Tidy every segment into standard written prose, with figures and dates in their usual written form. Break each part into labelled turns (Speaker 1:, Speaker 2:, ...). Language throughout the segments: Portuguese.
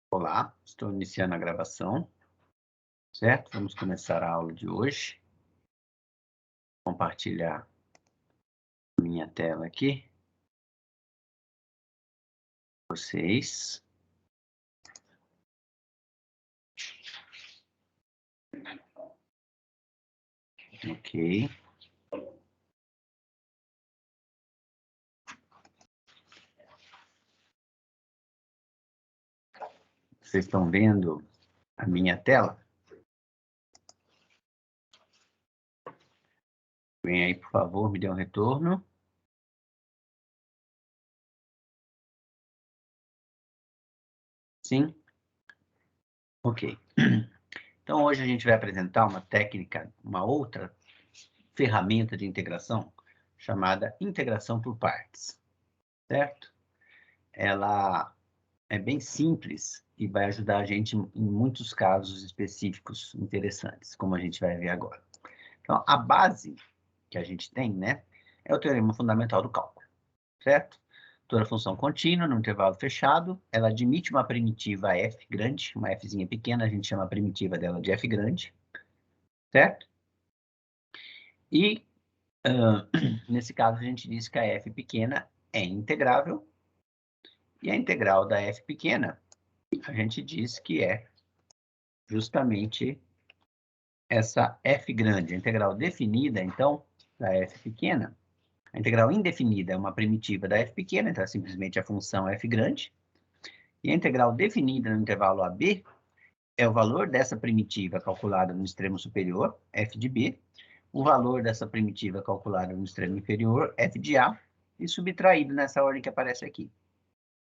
Speaker 1: Olá, estou iniciando a gravação, certo? Vamos começar a aula de hoje. Compartilhar minha tela aqui. Vocês. Ok. Vocês estão vendo a minha tela? Vem aí, por favor, me dê um retorno. Sim? Ok. Então, hoje a gente vai apresentar uma técnica, uma outra ferramenta de integração, chamada integração por partes, certo? Ela é bem simples e vai ajudar a gente em muitos casos específicos interessantes, como a gente vai ver agora. Então, a base que a gente tem, né, é o teorema fundamental do cálculo, certo? Toda função contínua, num intervalo fechado, ela admite uma primitiva f grande, uma fzinha pequena, a gente chama a primitiva dela de f grande, certo? E, nesse caso, a gente diz que a f pequena é integrável, e a integral da f pequena, a gente diz que é justamente essa f grande, a integral definida, então, da f pequena. A integral indefinida é uma primitiva da f pequena, então é simplesmente a função f grande. E a integral definida no intervalo AB é o valor dessa primitiva calculada no extremo superior, f de b, o valor dessa primitiva calculada no extremo inferior, f de a, e subtraído nessa ordem que aparece aqui,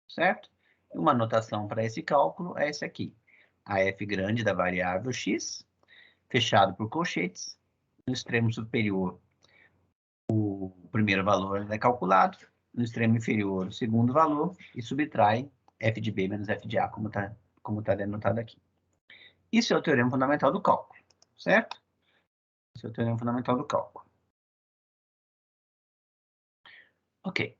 Speaker 1: certo? Uma notação para esse cálculo é esse aqui, a f grande da variável x, fechado por colchetes, no extremo superior o primeiro valor é calculado, no extremo inferior o segundo valor, e subtrai f de b menos f de a, como tá denotado aqui. Isso é o teorema fundamental do cálculo, certo? Esse é o teorema fundamental do cálculo. Ok.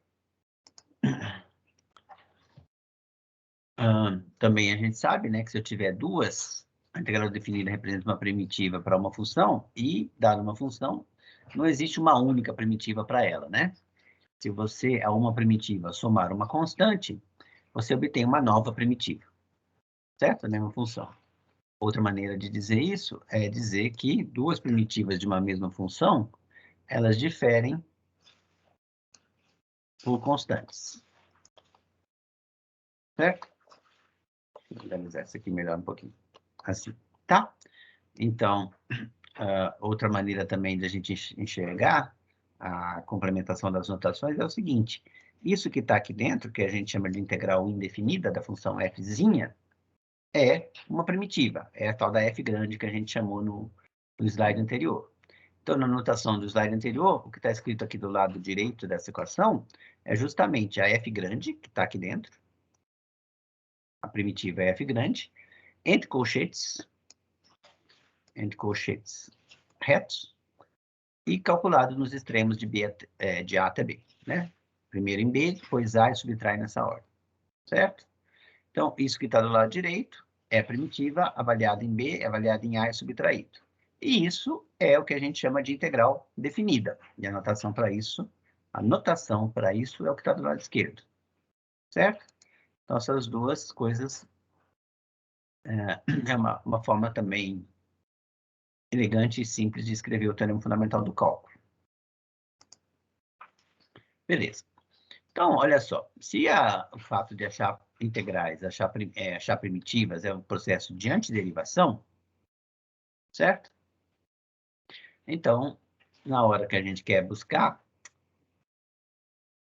Speaker 1: Também a gente sabe, né, que se eu tiver duas, a integral definida representa uma primitiva para uma função, e, dada uma função, não existe uma única primitiva para ela, né? Se você, a uma primitiva, somar uma constante, você obtém uma nova primitiva, certo? A mesma função. Outra maneira de dizer isso é dizer que duas primitivas de uma mesma função, elas diferem por constantes, certo? Vou organizar isso aqui melhor um pouquinho. Assim, tá? Então, outra maneira também de a gente enxergar a complementação das notações é o seguinte: isso que está aqui dentro, que a gente chama de integral indefinida da função fzinha, é uma primitiva, é a tal da f grande que a gente chamou no slide anterior. Então, na notação do slide anterior, o que está escrito aqui do lado direito dessa equação é justamente a f grande, que está aqui dentro, a primitiva é f grande, entre colchetes retos, e calculado nos extremos de A até B, né? Primeiro em B, depois A e subtrai nessa ordem, certo? Então, isso que está do lado direito é a primitiva, avaliada em B, avaliada em A e subtraído. E isso é o que a gente chama de integral definida. E a notação para isso é o que está do lado esquerdo, certo? Então, essas duas coisas é uma forma também elegante e simples de escrever o teorema fundamental do cálculo. Beleza. Então, olha só, se o fato de achar integrais, achar primitivas é um processo de antiderivação, certo? Então, na hora que a gente quer buscar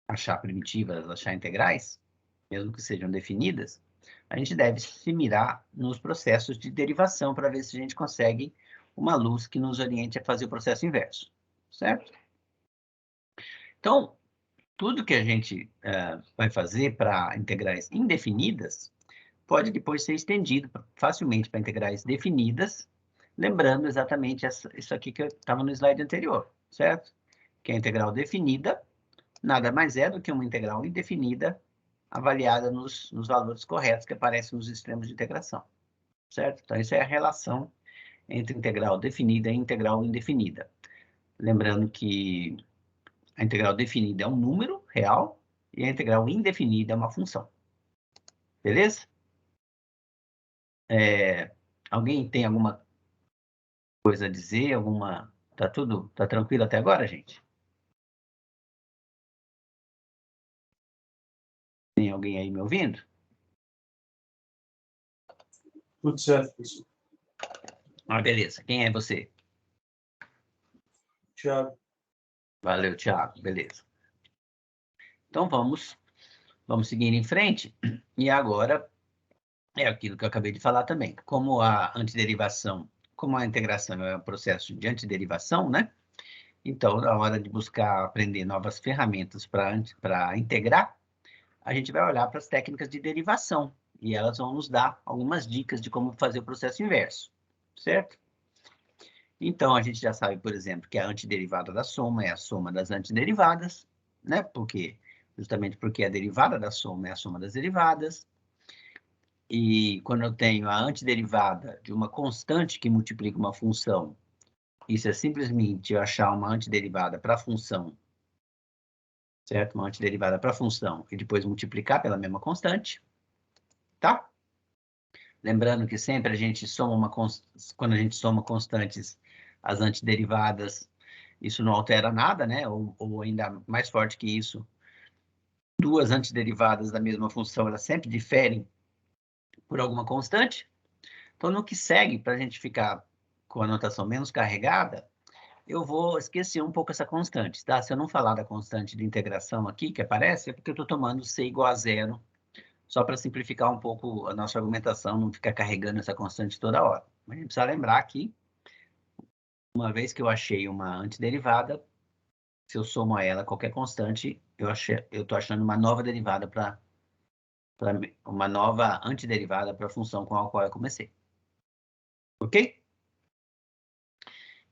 Speaker 1: achar primitivas, achar integrais, mesmo que sejam definidas, a gente deve se mirar nos processos de derivação para ver se a gente consegue uma luz que nos oriente a fazer o processo inverso, certo? Então, tudo que a gente vai fazer para integrais indefinidas pode depois ser estendido facilmente para integrais definidas, lembrando exatamente isso aqui que estava no slide anterior, certo? Que a integral definida nada mais é do que uma integral indefinida avaliada nos valores corretos que aparecem nos extremos de integração, certo? Então, isso é a relação entre integral definida e integral indefinida. Lembrando que a integral definida é um número real e a integral indefinida é uma função. Beleza? Alguém tem alguma coisa a dizer? Tá tranquilo até agora, gente? Tem alguém aí me ouvindo?
Speaker 2: Tudo certo, professor.
Speaker 1: Beleza. Quem é você?
Speaker 2: Tiago.
Speaker 1: Valeu, Thiago. Beleza. Então, vamos seguir em frente. E agora, é aquilo que eu acabei de falar também. Como a integração é um processo de antiderivação, né? Então, na hora de buscar aprender novas ferramentas para integrar, a gente vai olhar para as técnicas de derivação. E elas vão nos dar algumas dicas de como fazer o processo inverso, certo? Então, a gente já sabe, por exemplo, que a antiderivada da soma é a soma das antiderivadas, né? Justamente porque a derivada da soma é a soma das derivadas. E quando eu tenho a antiderivada de uma constante que multiplica uma função, isso é simplesmente eu achar uma antiderivada para a função, certo? Uma antiderivada para a função e depois multiplicar pela mesma constante, tá? Lembrando que sempre a gente soma quando a gente soma constantes, as antiderivadas, isso não altera nada, né? Ou ainda mais forte que isso, duas antiderivadas da mesma função, elas sempre diferem por alguma constante. Então, no que segue, para a gente ficar com a notação menos carregada, eu vou esquecer um pouco essa constante, tá? Se eu não falar da constante de integração aqui, que aparece, é porque eu estou tomando C igual a zero, só para simplificar um pouco a nossa argumentação, não ficar carregando essa constante toda hora. Mas a gente precisa lembrar que, uma vez que eu achei uma antiderivada, se eu somo a ela qualquer constante, eu estou achando uma nova derivada uma nova antiderivada para a função com a qual eu comecei. Ok?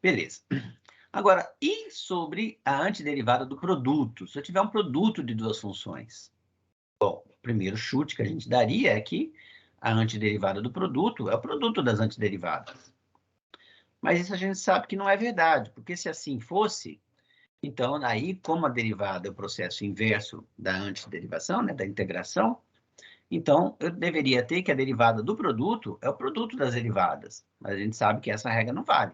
Speaker 1: Beleza. Agora, e sobre a antiderivada do produto? Se eu tiver um produto de duas funções? Bom, o primeiro chute que a gente daria é que a antiderivada do produto é o produto das antiderivadas. Mas isso a gente sabe que não é verdade, porque se assim fosse, então, aí, como a derivada é o processo inverso da antiderivação, né, da integração, então, eu deveria ter que a derivada do produto é o produto das derivadas. Mas a gente sabe que essa regra não vale.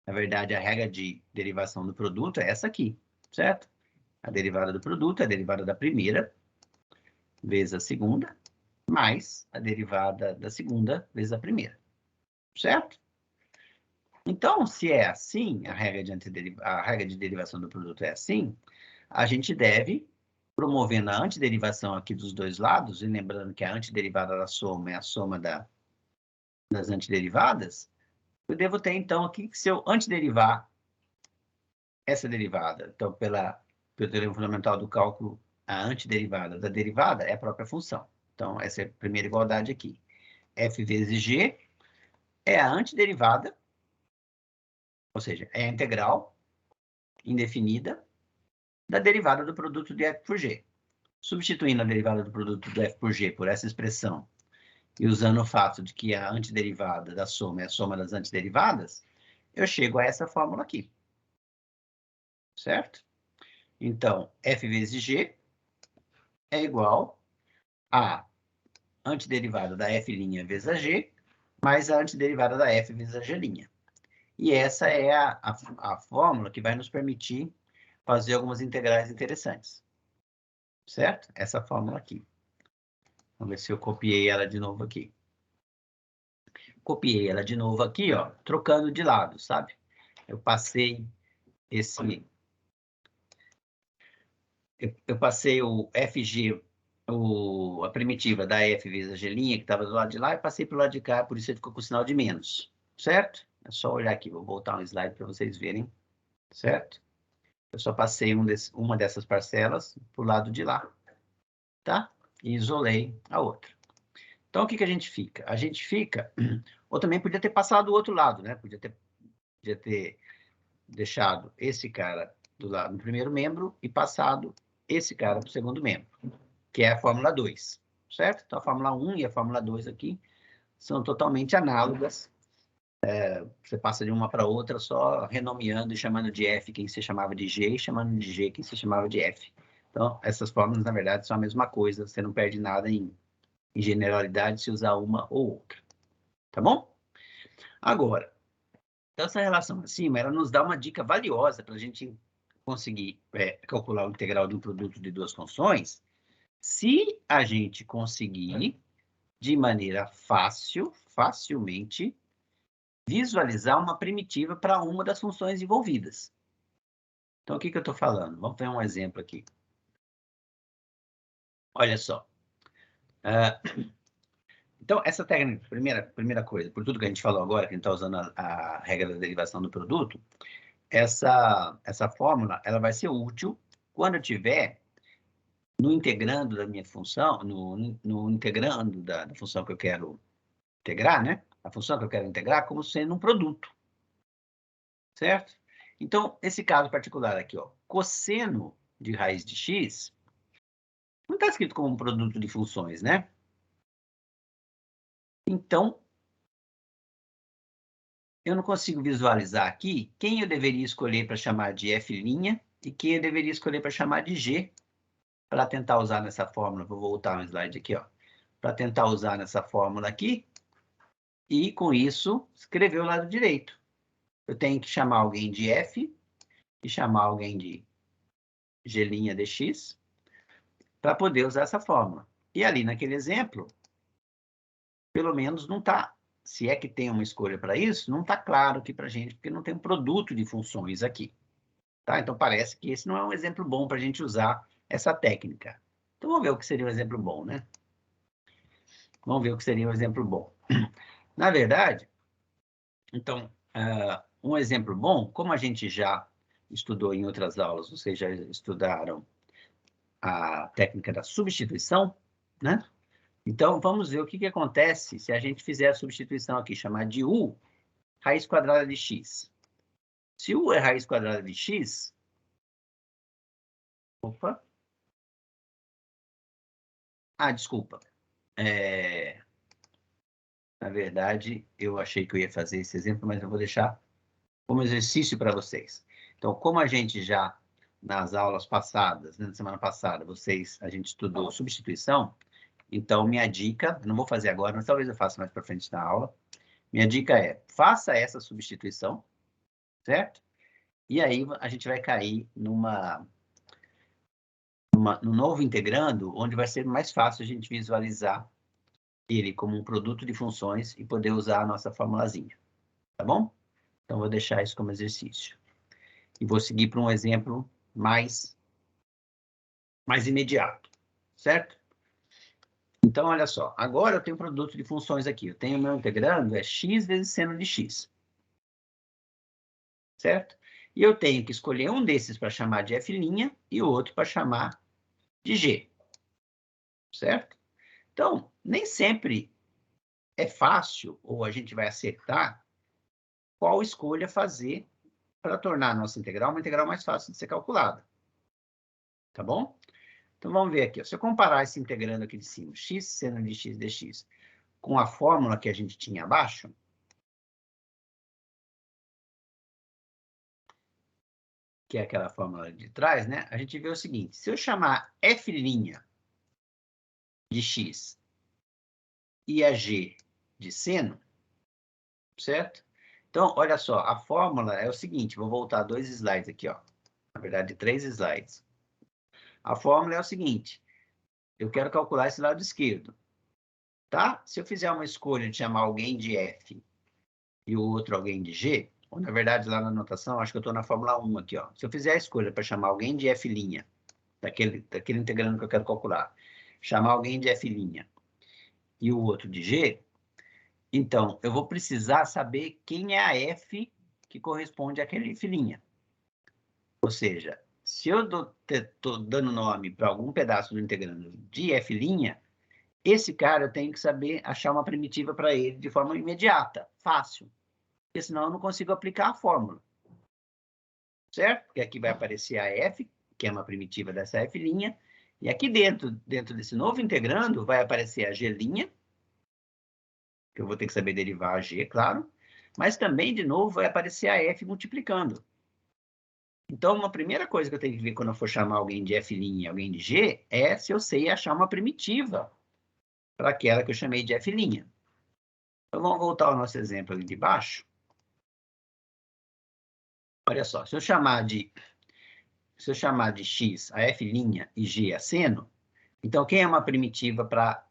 Speaker 1: Na verdade, a regra de derivação do produto é essa aqui, certo? A derivada do produto é a derivada da primeira vezes a segunda, mais a derivada da segunda vezes a primeira, certo? Então, se é assim, a regra de derivação do produto é assim, a gente deve, promovendo a antiderivação aqui dos dois lados, e lembrando que a antiderivada da soma é a soma das antiderivadas, eu devo ter, então, aqui que se eu antiderivar essa derivada, então, pelo teorema fundamental do cálculo, a antiderivada da derivada é a própria função. Então, essa é a primeira igualdade aqui. F vezes G é a antiderivada, ou seja, é a integral indefinida da derivada do produto de F por G. Substituindo a derivada do produto do F por G por essa expressão e usando o fato de que a antiderivada da soma é a soma das antiderivadas, eu chego a essa fórmula aqui. Certo? Então, F vezes G é igual a antiderivada da F' vezes a G, mais a antiderivada da F vezes a G'. E essa é a fórmula que vai nos permitir fazer algumas integrais interessantes. Certo? Essa fórmula aqui. Vamos ver se eu copiei ela de novo aqui. Copiei ela de novo aqui, ó, trocando de lado, sabe? Eu passei eu passei o FG, a primitiva da F vezes a G', que estava do lado de lá, e passei para o lado de cá, por isso ele ficou com o sinal de menos. Certo? É só olhar aqui, vou voltar um slide para vocês verem. Certo? Eu só passei uma dessas parcelas para o lado de lá. Tá? E isolei a outra. Então, o que a gente fica? A gente fica... Ou também podia ter passado do outro lado, né? Podia ter deixado esse cara do lado do primeiro membro e passado esse cara para o segundo membro. que é a fórmula 2, certo? Então, a fórmula 1 e a fórmula 2 aqui são totalmente análogas. Você passa de uma para outra só renomeando e chamando de F quem você chamava de G e chamando de G quem você chamava de F. Então, essas fórmulas, na verdade, são a mesma coisa. Você não perde nada em generalidade se usar uma ou outra. Tá bom? Agora, essa relação acima, ela nos dá uma dica valiosa para a gente conseguir calcular o integral de um produto de duas funções, se a gente conseguir, de maneira facilmente, visualizar uma primitiva para uma das funções envolvidas. Então, o que eu estou falando? Vamos ver um exemplo aqui. Olha só. Então, essa técnica, primeira coisa, por tudo que a gente falou agora, que a gente está usando a regra da derivação do produto, essa fórmula ela vai ser útil quando eu tiver no integrando da minha função, no integrando da função que eu quero integrar, né? A função que eu quero integrar como sendo um produto. Certo? Então, esse caso particular aqui, ó, cosseno de raiz de x, não está escrito como um produto de funções, né? Então, eu não consigo visualizar aqui quem eu deveria escolher para chamar de f' e quem eu deveria escolher para chamar de g, para tentar usar nessa fórmula. Vou voltar um slide aqui, ó, para tentar usar nessa fórmula aqui, e com isso, escrever o lado direito. Eu tenho que chamar alguém de f e chamar alguém de g' de x, para poder usar essa fórmula. E ali naquele exemplo, pelo menos não está, se é que tem uma escolha para isso, não está claro aqui para a gente, porque não tem um produto de funções aqui. Tá? Então parece que esse não é um exemplo bom para a gente usar essa técnica. Então vamos ver o que seria um exemplo bom, né? Vamos ver o que seria um exemplo bom. Na verdade, então, um exemplo bom, como a gente já estudou em outras aulas, vocês já estudaram a técnica da substituição, né? Então, vamos ver o que acontece se a gente fizer a substituição aqui, chamar de u raiz quadrada de x. Se u é raiz quadrada de x... Opa! Ah, desculpa. Na verdade, eu achei que eu ia fazer esse exemplo, mas eu vou deixar como exercício para vocês. Então, como a gente já, nas aulas passadas, na semana passada, a gente estudou substituição, então minha dica, não vou fazer agora, mas talvez eu faça mais para frente na aula, minha dica é, faça essa substituição, certo? E aí a gente vai cair num novo integrando, onde vai ser mais fácil a gente visualizar ele como um produto de funções e poder usar a nossa formulazinha, tá bom? Então, vou deixar isso como exercício. E vou seguir para um exemplo mais imediato, certo? Então, olha só, agora eu tenho um produto de funções aqui. Eu tenho o meu integrando, é x vezes seno de x. Certo? E eu tenho que escolher um desses para chamar de f' e o outro para chamar de g. Certo? Então, nem sempre é fácil, ou a gente vai acertar, qual escolha fazer para tornar a nossa integral uma integral mais fácil de ser calculada. Tá bom? Então, vamos ver aqui. Ó. Se eu comparar esse integrando aqui de cima, x seno de x dx, com a fórmula que a gente tinha abaixo, que é aquela fórmula de trás, né? A gente vê o seguinte, se eu chamar f' de x e a g de seno, certo? Então, olha só, a fórmula é o seguinte, vou voltar 2 slides aqui, ó. Na verdade, 3 slides. A fórmula é o seguinte, eu quero calcular esse lado esquerdo, tá? Se eu fizer uma escolha de chamar alguém de f e o outro alguém de g, ou na verdade, lá na anotação, acho que eu estou na fórmula 1 aqui, ó. Se eu fizer a escolha para chamar alguém de f', daquele integrando que eu quero calcular, chamar alguém de f' e o outro de g, então, eu vou precisar saber quem é a f que corresponde àquele f'. Ou seja, se eu estou dando nome para algum pedaço do integrando de f', esse cara eu tenho que saber achar uma primitiva para ele de forma imediata, fácil. Porque senão eu não consigo aplicar a fórmula. Certo? Porque aqui vai aparecer a f, que é uma primitiva dessa f', E aqui dentro desse novo integrando, vai aparecer a g', que eu vou ter que saber derivar a g, claro, mas também, de novo, vai aparecer a f multiplicando. Então, uma primeira coisa que eu tenho que ver quando eu for chamar alguém de f' e alguém de g é se eu sei achar uma primitiva para aquela que eu chamei de f'. Então, vamos voltar ao nosso exemplo ali de baixo. Olha só, se eu chamar de x a f' e g a seno, então quem é uma primitiva para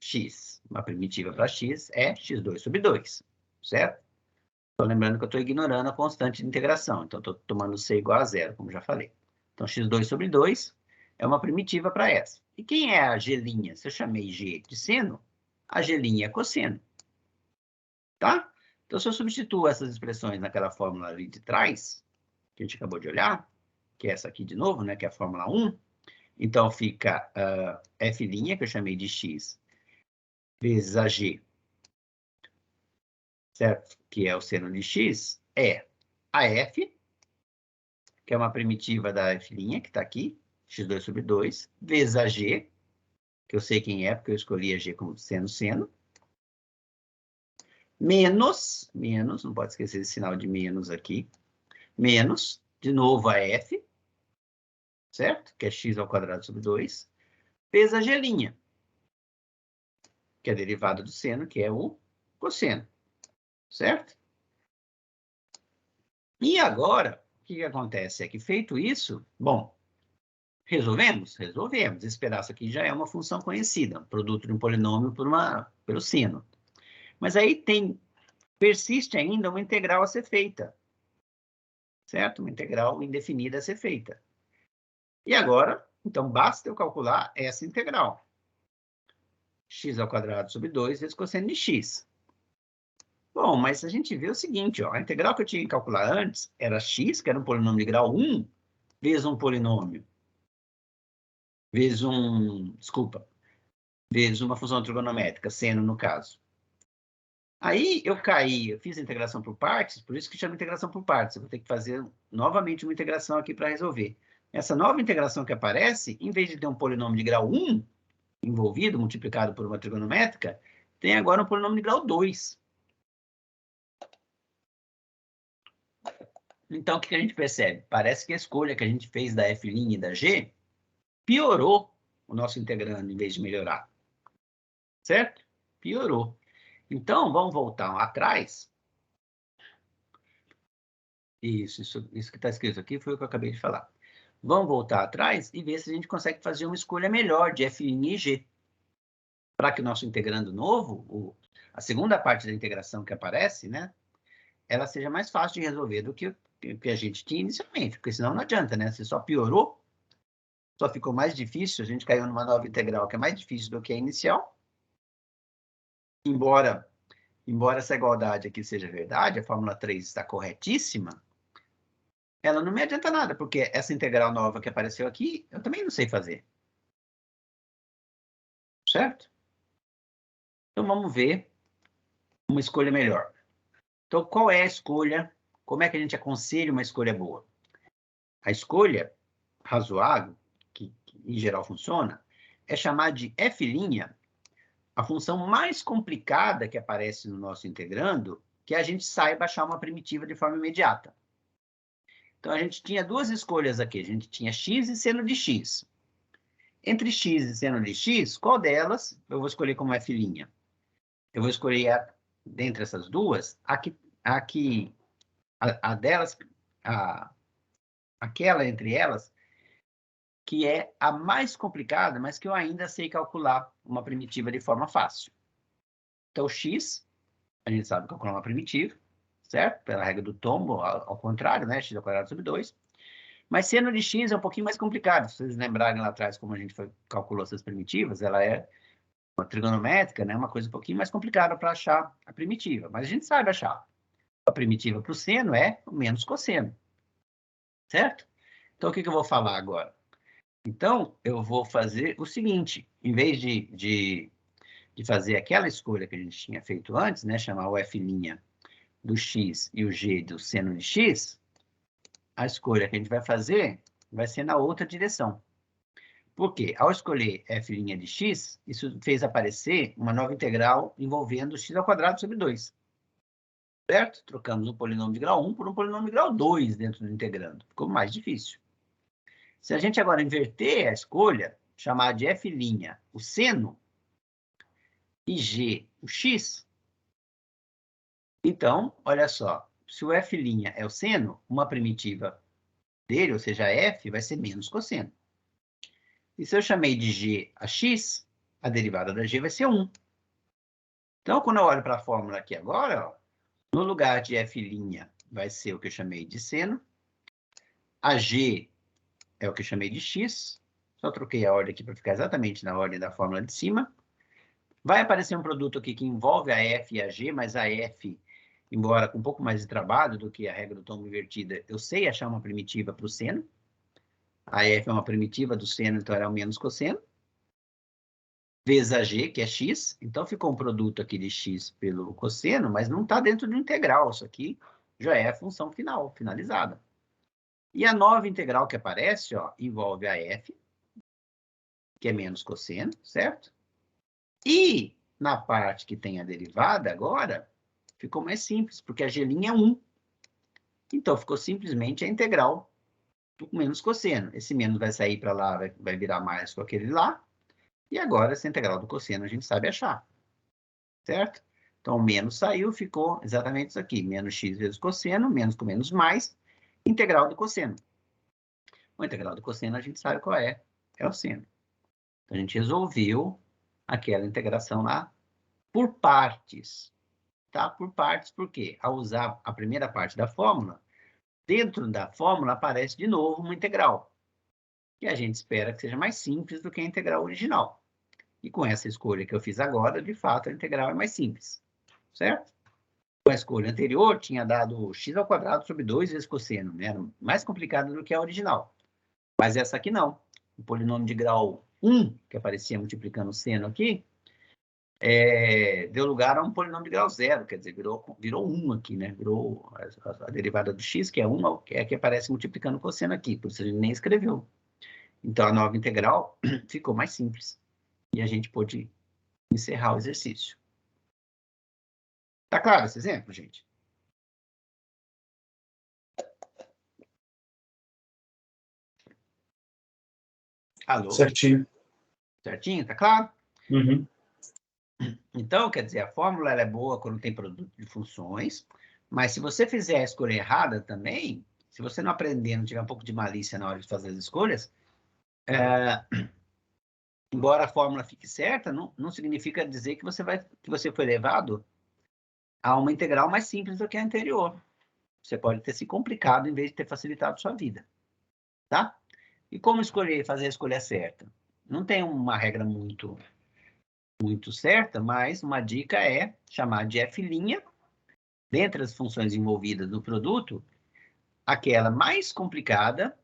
Speaker 1: x? Uma primitiva para x é x2 sobre 2, certo? Estou lembrando que eu estou ignorando a constante de integração, então estou tomando c igual a zero, como já falei. Então, x2 sobre 2 é uma primitiva para essa. E quem é a g'? Se eu chamei g de seno, a g' é cosseno. Tá? Então, se eu substituo essas expressões naquela fórmula ali de trás, que a gente acabou de olhar, que é essa aqui de novo, né, que é a fórmula 1, então fica f', que eu chamei de x, vezes a g, certo? Que é o seno de x, é a f, que é uma primitiva da f', que está aqui, x2 sobre 2, vezes a g, que eu sei quem é, porque eu escolhi a g como seno, menos, não pode esquecer esse sinal de menos aqui, menos, de novo, a f, certo? Que é x ao quadrado sobre 2, vezes a g', que é a derivada do seno, que é o cosseno, certo? E agora, o que acontece é que, feito isso, bom, resolvemos? Resolvemos. Esse pedaço aqui já é uma função conhecida, produto de um polinômio pelo seno. Mas aí persiste ainda uma integral a ser feita, certo? Uma integral indefinida a ser feita. E agora, então, basta eu calcular essa integral. X ao quadrado sobre 2 vezes cosseno de x. Bom, mas a gente vê o seguinte, ó, a integral que eu tinha que calcular antes era x, que era um polinômio de grau 1, vezes um polinômio, vezes uma função trigonométrica, seno no caso. Aí eu fiz a integração por partes, por isso que chama integração por partes. Eu vou ter que fazer novamente uma integração aqui para resolver. Essa nova integração que aparece, em vez de ter um polinômio de grau 1 envolvido, multiplicado por uma trigonométrica, tem agora um polinômio de grau 2. Então, o que a gente percebe? Parece que a escolha que a gente fez da f' e da g piorou o nosso integrando, em vez de melhorar. Certo? Piorou. Então, vamos voltar atrás. Isso que está escrito aqui foi o que eu acabei de falar. Vamos voltar atrás e ver se a gente consegue fazer uma escolha melhor de f' e g. Para que o nosso integrando novo, a segunda parte da integração que aparece, né, ela seja mais fácil de resolver do que o que a gente tinha inicialmente, porque senão não adianta, né? Se só piorou, só ficou mais difícil, a gente caiu numa nova integral que é mais difícil do que a inicial. Embora essa igualdade aqui seja verdade, a fórmula 3 está corretíssima, ela não me adianta nada, porque essa integral nova que apareceu aqui, eu também não sei fazer. Certo? Então, vamos ver uma escolha melhor. Então, qual é a escolha? Como é que a gente aconselha uma escolha boa? A escolha razoável, que em geral funciona, é chamar de f' a função mais complicada que aparece no nosso integrando, que a gente saiba achar uma primitiva de forma imediata. Então, a gente tinha duas escolhas aqui. A gente tinha x e seno de x. Entre x e seno de x, qual delas eu vou escolher como f'? Eu vou escolher, dentre essas duas, aquela entre elas, que é a mais complicada, mas que eu ainda sei calcular uma primitiva de forma fácil. Então, x, a gente sabe calcular uma primitiva, certo? Pela regra do tombo, ao contrário, né? X ao quadrado sobre 2. Mas seno de x é um pouquinho mais complicado. Se vocês lembrarem lá atrás como a gente calculou essas primitivas, ela é uma trigonométrica, né? Uma coisa um pouquinho mais complicada para achar a primitiva. Mas a gente sabe achar. A primitiva para o seno é o menos cosseno. Certo? Então, o que eu vou falar agora? Então, eu vou fazer o seguinte. Em vez de fazer aquela escolha que a gente tinha feito antes, né? Chamar o f' do x e o g do seno de x, a escolha que a gente vai fazer vai ser na outra direção. Por quê? Ao escolher f' de x, isso fez aparecer uma nova integral envolvendo x² sobre 2. Certo? Trocamos um polinômio de grau 1 por um polinômio de grau 2 dentro do integrando. Ficou mais difícil. Se a gente agora inverter a escolha, chamar de f' o seno e g o x, então, olha só, se o f' é o seno, uma primitiva dele, ou seja, f, vai ser menos cosseno. E se eu chamei de g a x, a derivada da g vai ser 1. Então, quando eu olho para a fórmula aqui agora, ó, no lugar de f' vai ser o que eu chamei de seno, a g é o que eu chamei de x, só troquei a ordem aqui para ficar exatamente na ordem da fórmula de cima. Vai aparecer um produto aqui que envolve a f e a g, mas a f, embora com um pouco mais de trabalho do que a regra do tombo invertida, eu sei achar uma primitiva para o seno. A f é uma primitiva do seno, então era o menos cosseno. Vezes a g, que é x. Então, ficou um produto aqui de x pelo cosseno, mas não está dentro do integral. Isso aqui já é a função final, finalizada. E a nova integral que aparece, ó, envolve a f, que é menos cosseno, certo? E na parte que tem a derivada agora, ficou mais simples, porque a g' é 1. Então, ficou simplesmente a integral do menos cosseno. Esse menos vai sair para lá, vai virar mais com aquele lá. E agora, essa integral do cosseno a gente sabe achar. Certo? Então, o menos saiu, ficou exatamente isso aqui. Menos x vezes cosseno, menos com menos mais, integral do cosseno. O integral do cosseno a gente sabe qual é. É o seno. Então, a gente resolveu aquela integração lá por partes. Tá? Por partes, por quê? Ao usar a primeira parte da fórmula, dentro da fórmula aparece de novo uma integral. E a gente espera que seja mais simples do que a integral original. E com essa escolha que eu fiz agora, de fato, a integral é mais simples. Certo? Com a escolha anterior, tinha dado x² sobre 2 vezes cosseno, né? Era mais complicado do que a original. Mas essa aqui não. O polinômio de grau 1, que aparecia multiplicando o seno aqui, deu lugar a um polinômio de grau 0, quer dizer, virou 1 aqui, né? Virou a derivada do x, que é 1, é que aparece multiplicando o cosseno aqui, por isso a gente nem escreveu. Então, a nova integral ficou mais simples. E a gente pôde encerrar o exercício. Tá claro esse exemplo, gente? Alô?
Speaker 2: Certinho.
Speaker 1: Certinho, tá claro?
Speaker 2: Uhum.
Speaker 1: Então, quer dizer, a fórmula ela é boa quando tem produto de funções, mas se você fizer a escolha errada também, se você não aprender, não tiver um pouco de malícia na hora de fazer as escolhas, embora a fórmula fique certa, não significa dizer que você foi levado a uma integral mais simples do que a anterior. Você pode ter se complicado em vez de ter facilitado sua vida. Tá? E como escolher, fazer a escolha certa? Não tem uma regra muito certa, mas uma dica é chamar de f', dentre as funções envolvidas no produto, aquela mais complicada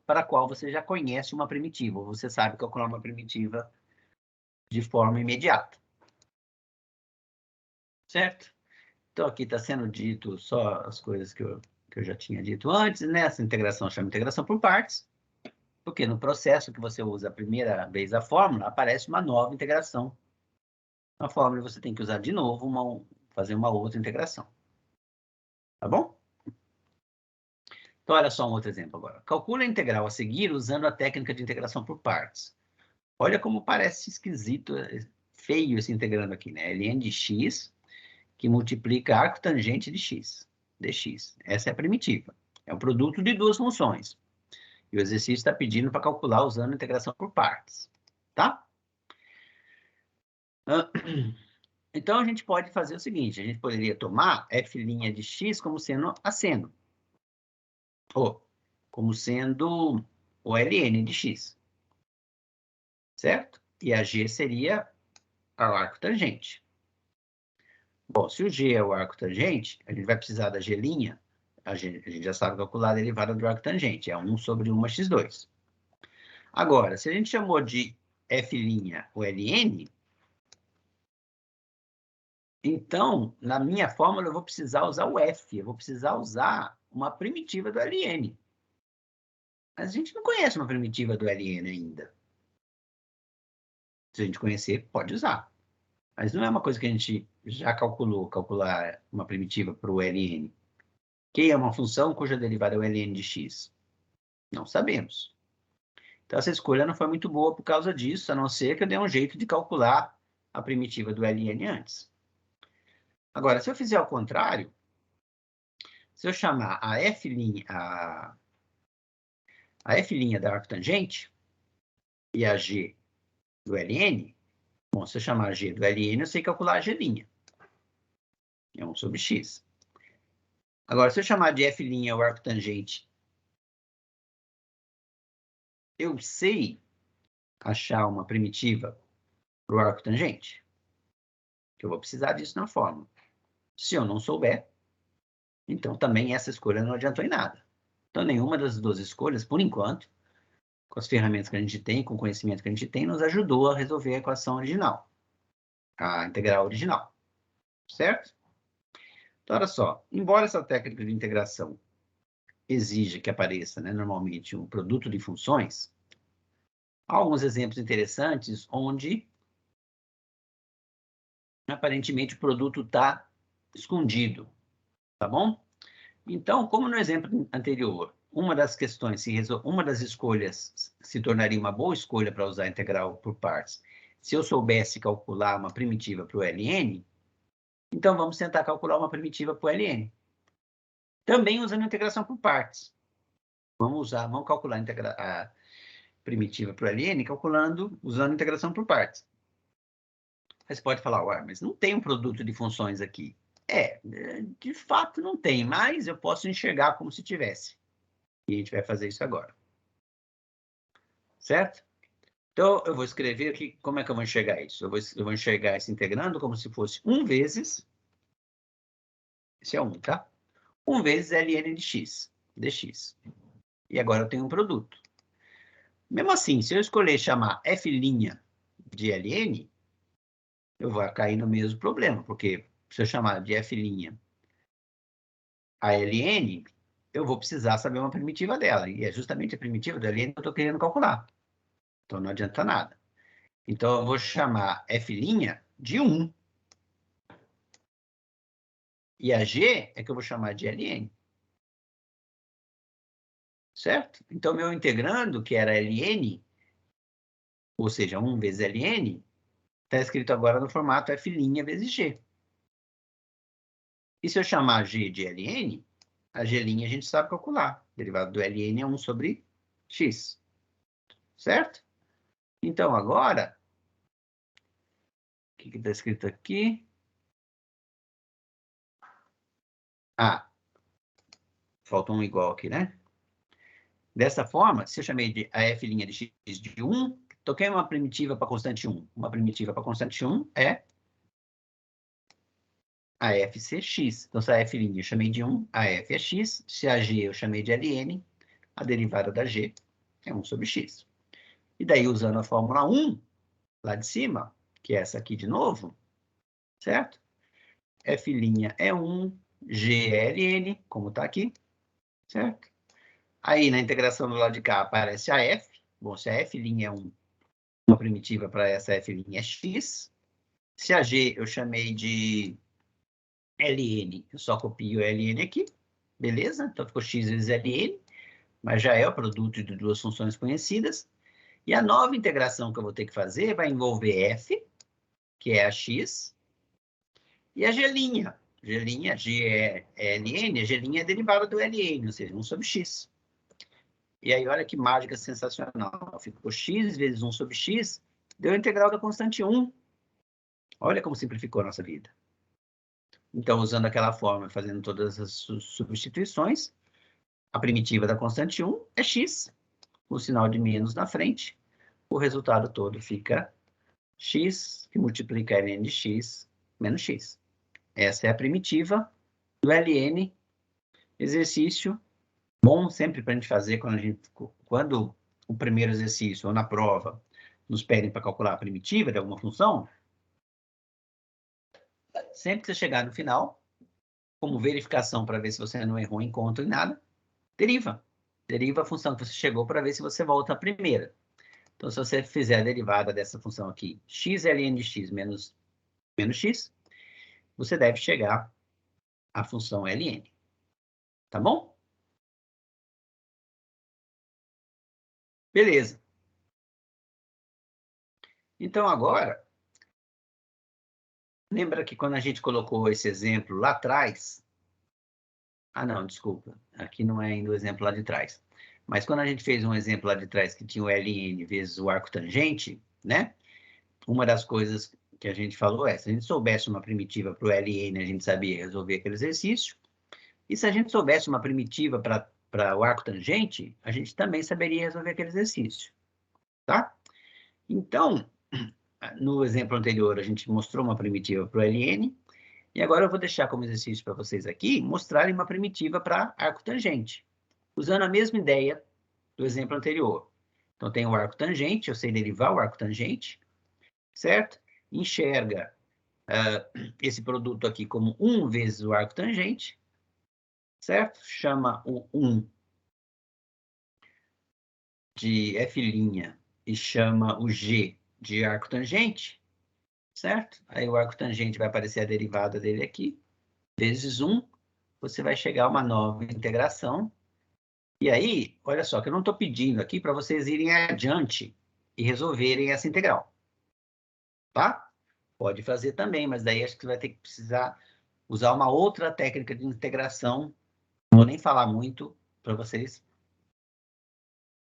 Speaker 1: para a qual você já conhece uma primitiva, ou você sabe calcular uma primitiva de forma imediata. Certo? Então, aqui está sendo dito só as coisas que eu já tinha dito antes, né? Essa integração chama integração por partes, porque no processo que você usa a primeira vez a fórmula, aparece uma nova integração. Na fórmula, você tem que usar de novo, fazer uma outra integração. Tá bom? Então, olha só um outro exemplo agora. Calcule a integral a seguir usando a técnica de integração por partes. Olha como parece esquisito, feio esse integrando aqui, né? ln de x, que multiplica arco tangente de x, dx. Essa é a primitiva. É um produto de duas funções. E o exercício está pedindo para calcular usando a integração por partes. Tá? Então, a gente pode fazer o seguinte. A gente poderia tomar f' de x como sendo a seno. Ou como sendo o ln de x. Certo? E a g seria o arco tangente. Bom, se o g é o arco tangente, a gente vai precisar da g', a gente já sabe calcular a derivada do arco tangente, é 1 sobre 1x2. Agora, se a gente chamou de f' o ln, então, na minha fórmula, eu vou precisar usar o f, eu vou precisar usar uma primitiva do ln. Mas a gente não conhece uma primitiva do LN ainda. Se a gente conhecer, pode usar. Mas não é uma coisa que a gente já calcular uma primitiva para o LN. Que é uma função cuja derivada é o ln de x? Não sabemos. Então, essa escolha não foi muito boa por causa disso, a não ser que eu dê um jeito de calcular a primitiva do ln antes. Agora, se eu fizer ao contrário, se eu chamar a f' da arctangente e a g do ln, bom, se eu chamar a g do ln, eu sei calcular a g'. É 1 sobre x. Agora, se eu chamar de f' o arctangente, eu sei achar uma primitiva para o arctangente? Que eu vou precisar disso na fórmula. Se eu não souber, então também essa escolha não adiantou em nada. Então, nenhuma das duas escolhas, por enquanto, com as ferramentas que a gente tem, com o conhecimento que a gente tem, nos ajudou a resolver a equação original, a integral original. Certo? Então, olha só, embora essa técnica de integração exija que apareça, né, normalmente, um produto de funções, há alguns exemplos interessantes onde, aparentemente, o produto está escondido, tá bom? Então, como no exemplo anterior, uma das escolhas se tornaria uma boa escolha para usar a integral por partes, se eu soubesse calcular uma primitiva para o ln, então vamos tentar calcular uma primitiva para o ln. Também usando a integração por partes. Vamos calcular a primitiva para o ln usando a integração por partes. Você pode falar, ué, mas não tem um produto de funções aqui. De fato não tem, mas eu posso enxergar como se tivesse. E a gente vai fazer isso agora. Certo? Então, eu vou escrever aqui, como é que eu vou enxergar isso? Eu vou enxergar isso integrando como se fosse 1 vezes, esse é 1, tá? 1 vezes ln de x, dx. E agora eu tenho um produto. Mesmo assim, se eu escolher chamar f' de ln, eu vou cair no mesmo problema, porque se eu chamar de f' a ln, eu vou precisar saber uma primitiva dela, e é justamente a primitiva da ln que eu estou querendo calcular. Então, não adianta nada. Então, eu vou chamar f' de 1. E a g é que eu vou chamar de ln. Certo? Então, meu integrando, que era ln, ou seja, 1 vezes ln, está escrito agora no formato f' vezes g. E se eu chamar g de ln, a g' a gente sabe calcular. O derivado do ln é 1 sobre x. Certo? Então, agora, o que está escrito aqui? Ah, falta um igual aqui, né? Dessa forma, se eu chamei a f' de x de 1, toquei uma primitiva para constante 1. Uma primitiva para constante 1 é a f ser x. Então, se a f' eu chamei de 1, a f é x. Se a g eu chamei de ln, a derivada da g é 1 sobre x. E daí, usando a fórmula 1, lá de cima, que é essa aqui de novo, certo? F' é 1, g é ln, como está aqui, certo? Aí, na integração do lado de cá, aparece a f. Bom, se a f' é 1, uma primitiva para essa f' é x. Se a g eu chamei de ln, eu só copio o ln aqui, beleza? Então, ficou x vezes ln, mas já é o produto de duas funções conhecidas. E a nova integração que eu vou ter que fazer vai envolver f, que é a x, e a g'. G é ln, a g' é derivada do ln, ou seja, 1 sobre x. E aí, olha que mágica sensacional. Ficou x vezes 1 sobre x, deu a integral da constante 1. Olha como simplificou a nossa vida. Então, usando aquela forma, fazendo todas as substituições, a primitiva da constante 1 é x, o sinal de menos na frente. O resultado todo fica x, que multiplica ln de x, menos x. Essa é a primitiva do ln, exercício bom sempre para a gente fazer quando o primeiro exercício ou na prova nos pedem para calcular a primitiva de alguma função. Sempre que você chegar no final, como verificação para ver se você não errou em conta em nada, deriva. Deriva a função que você chegou para ver se você volta à primeira. Então, se você fizer a derivada dessa função aqui, x ln de x menos x, você deve chegar à função ln. Tá bom? Beleza. Então, agora, lembra que quando a gente colocou esse exemplo lá atrás... Ah, não, desculpa. Aqui não é ainda o exemplo lá de trás. Mas quando a gente fez um exemplo lá de trás que tinha o ln vezes o arco tangente, né? Uma das coisas que a gente falou é, se a gente soubesse uma primitiva para o ln, a gente sabia resolver aquele exercício. E se a gente soubesse uma primitiva para o arco tangente, a gente também saberia resolver aquele exercício. Tá? Então, no exemplo anterior, a gente mostrou uma primitiva para o ln, e agora eu vou deixar como exercício para vocês aqui, mostrarem uma primitiva para arco tangente, usando a mesma ideia do exemplo anterior. Então, tem o arco tangente, eu sei derivar o arco tangente, certo? Enxerga esse produto aqui como 1 vezes o arco tangente, certo? Chama o 1 de f' e chama o g de arco tangente, certo? Aí o arco tangente vai aparecer a derivada dele aqui, vezes 1, você vai chegar a uma nova integração. E aí, olha só, que eu não estou pedindo aqui para vocês irem adiante e resolverem essa integral. Tá? Pode fazer também, mas daí acho que você vai ter que precisar usar uma outra técnica de integração. Não vou nem falar muito para vocês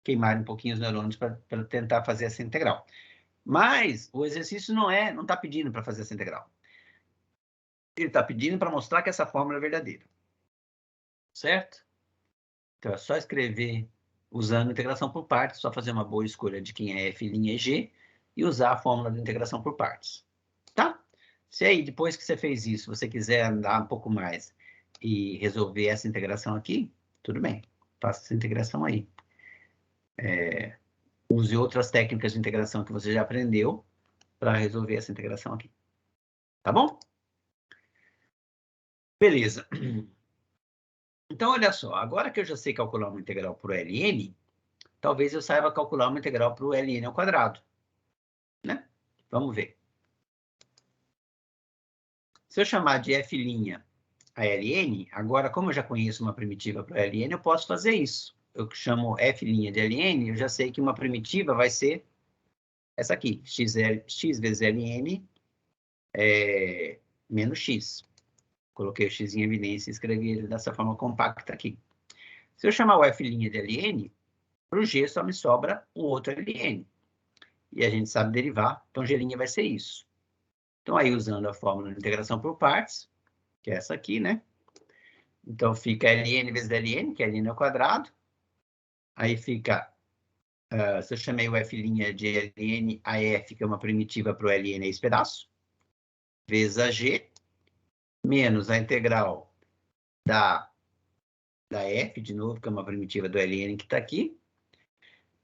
Speaker 1: queimarem um pouquinho os neurônios para tentar fazer essa integral. Mas o exercício não está pedindo para fazer essa integral. Ele está pedindo para mostrar que essa fórmula é verdadeira. Certo? Então, é só escrever usando integração por partes, só fazer uma boa escolha de quem é f' e g e usar a fórmula de integração por partes. Tá? Se aí, depois que você fez isso, você quiser andar um pouco mais e resolver essa integração aqui, tudo bem, faça essa integração aí. Use outras técnicas de integração que você já aprendeu para resolver essa integração aqui. Tá bom? Beleza. Então, olha só, agora que eu já sei calcular uma integral para o ln, talvez eu saiba calcular uma integral para o ln ao quadrado. Né? Vamos ver. Se eu chamar de f' a ln, agora, como eu já conheço uma primitiva para ln, eu posso fazer isso. Eu chamo f' de ln, eu já sei que uma primitiva vai ser essa aqui, x vezes ln menos x. Coloquei o x em evidência e escrevi ele dessa forma compacta aqui. Se eu chamar o f' de ln, para o g só me sobra o outro ln. E a gente sabe derivar, então g' vai ser isso. Então, aí, usando a fórmula de integração por partes, que é essa aqui, né? Então, fica ln vezes ln, que é ln ao quadrado. Aí fica, se eu chamei o f' de ln a f, que é uma primitiva para o ln, é esse pedaço, vezes a g, menos a integral da f, de novo, que é uma primitiva do ln que está aqui,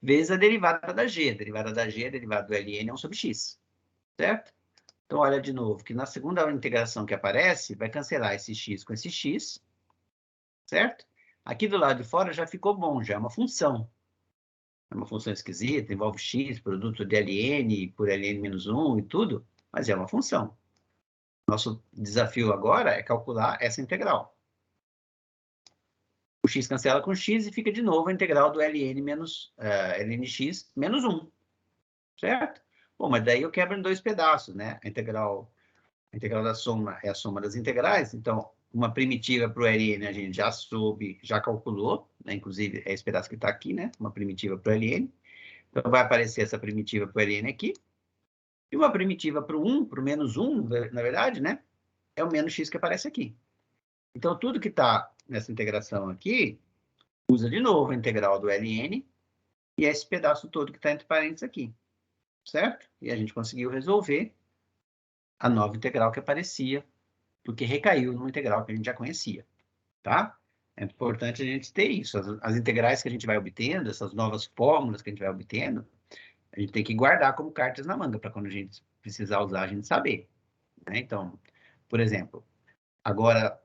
Speaker 1: vezes a derivada da g. A derivada da g, a derivada do ln é 1 sobre x, certo? Então, olha de novo, que na segunda integração que aparece, vai cancelar esse x com esse x, certo? Aqui do lado de fora já ficou bom, já é uma função. É uma função esquisita, envolve x, produto de ln por ln menos 1 e tudo, mas é uma função. Nosso desafio agora é calcular essa integral. O x cancela com x e fica de novo a integral do ln menos lnx menos 1, certo? Bom, mas daí eu quebro em dois pedaços, né? A integral da soma é a soma das integrais, então uma primitiva para o ln a gente já soube, já calculou, né? Inclusive é esse pedaço que está aqui, né? Uma primitiva para o ln. Então vai aparecer essa primitiva para o ln aqui. E uma primitiva para o 1, para o menos 1, na verdade, né? É o menos x que aparece aqui. Então tudo que está nessa integração aqui, usa de novo a integral do ln e esse pedaço todo que está entre parênteses aqui. Certo? E a gente conseguiu resolver a nova integral que aparecia, porque recaiu numa integral que a gente já conhecia. Tá? É importante a gente ter isso. As integrais que a gente vai obtendo, essas novas fórmulas que a gente vai obtendo, a gente tem que guardar como cartas na manga, para quando a gente precisar usar, a gente saber. Né? Então, por exemplo, agora,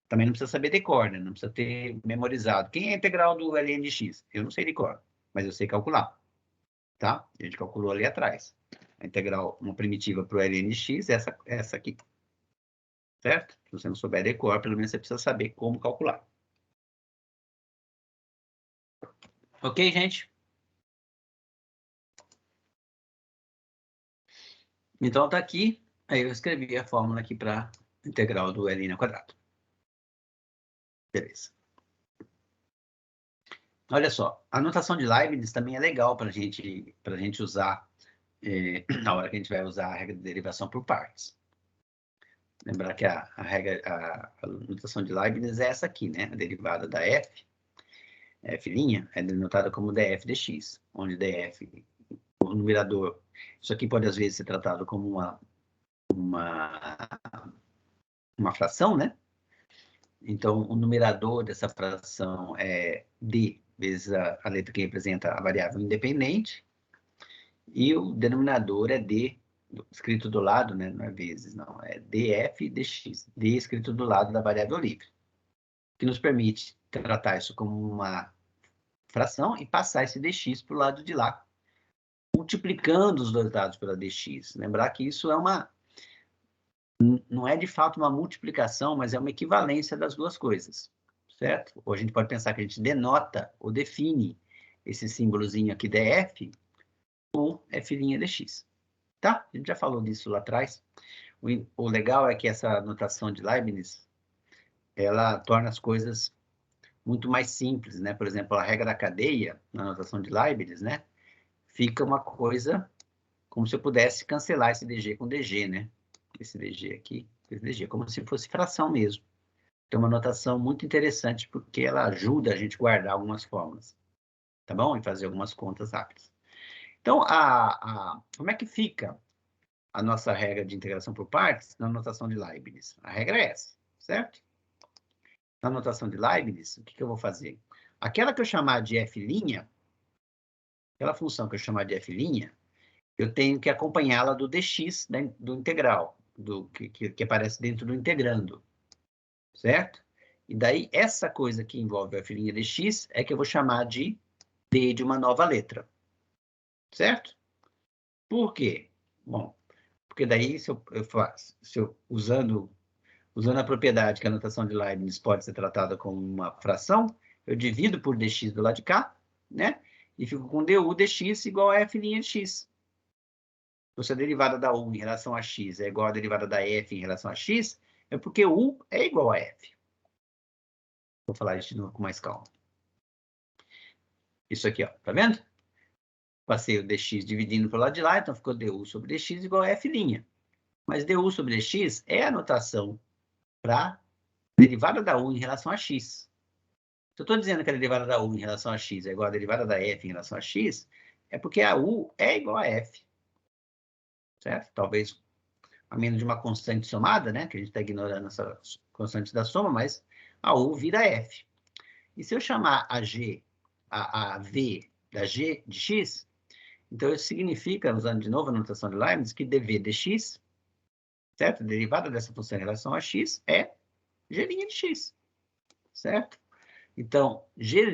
Speaker 1: Também não precisa saber de cor, né? Não precisa ter memorizado. Quem é a integral do ln de x? Eu não sei de cor, mas eu sei calcular. Tá? A gente calculou ali atrás. A integral, uma primitiva para o ln de x, essa aqui. Certo? Se você não souber de cor, pelo menos você precisa saber como calcular. Ok, gente? Então, tá aqui. Aí eu escrevi a fórmula aqui para integral do ln ao quadrado. Beleza. Olha só, a notação de Leibniz também é legal para a gente usar na hora que a gente vai usar a regra de derivação por partes. Lembrar que a notação de Leibniz é essa aqui, né? A derivada da f, f' é denotada como df dx, onde df, o numerador, isso aqui pode às vezes ser tratado como uma fração, né? Então, o numerador dessa fração é d vezes a letra que representa a variável independente, e o denominador é d, escrito do lado, né? Não é vezes, não, é df dx, d escrito do lado da variável livre, que nos permite tratar isso como uma fração e passar esse dx para o lado de lá, multiplicando os dois dados pela dx. Lembrar que isso não é de fato uma multiplicação, mas é uma equivalência das duas coisas, certo? Ou a gente pode pensar que a gente denota ou define esse símbolozinho aqui df por f' dx. Tá? A gente já falou disso lá atrás. O legal é que essa notação de Leibniz, ela torna as coisas muito mais simples, né? Por exemplo, a regra da cadeia, na notação de Leibniz, né? Fica uma coisa como se eu pudesse cancelar esse dg com dg, né? Esse dg aqui, esse dg, como se fosse fração mesmo. Então, uma notação muito interessante, porque ela ajuda a gente a guardar algumas fórmulas, tá bom? E fazer algumas contas rápidas. Então, como é que fica a nossa regra de integração por partes na notação de Leibniz? A regra é essa, certo? Na notação de Leibniz, o que eu vou fazer? Aquela que eu chamar de f', aquela função que eu chamar de f', eu tenho que acompanhá-la do dx, do integral, que aparece dentro do integrando, certo? E daí, essa coisa que envolve a f' dx é que eu vou chamar de d de uma nova letra, certo? Por quê? Bom, porque daí, usando a propriedade que a notação de Leibniz pode ser tratada como uma fração, eu divido por dx do lado de cá, né? E fico com du dx igual a f' de x. Então, se a derivada da u em relação a x é igual à derivada da f em relação a x, é porque u é igual a f. Vou falar isso de novo com mais calma. Isso aqui, ó, tá vendo? Passei o dx dividindo pelo lado de lá, então ficou du sobre dx igual a f'. Mas du sobre dx é a notação para derivada da u em relação a x. Se eu estou dizendo que a derivada da u em relação a x é igual à derivada da f em relação a x, é porque a u é igual a f. Certo? Talvez a menos de uma constante somada, né? Que a gente está ignorando essa constante da soma, mas a u vira f. E se eu chamar a g, a v da g de x, então isso significa, usando de novo a notação de Leibniz, que dv dx, certo? A derivada dessa função em relação a x é g' de x, certo? Então, g'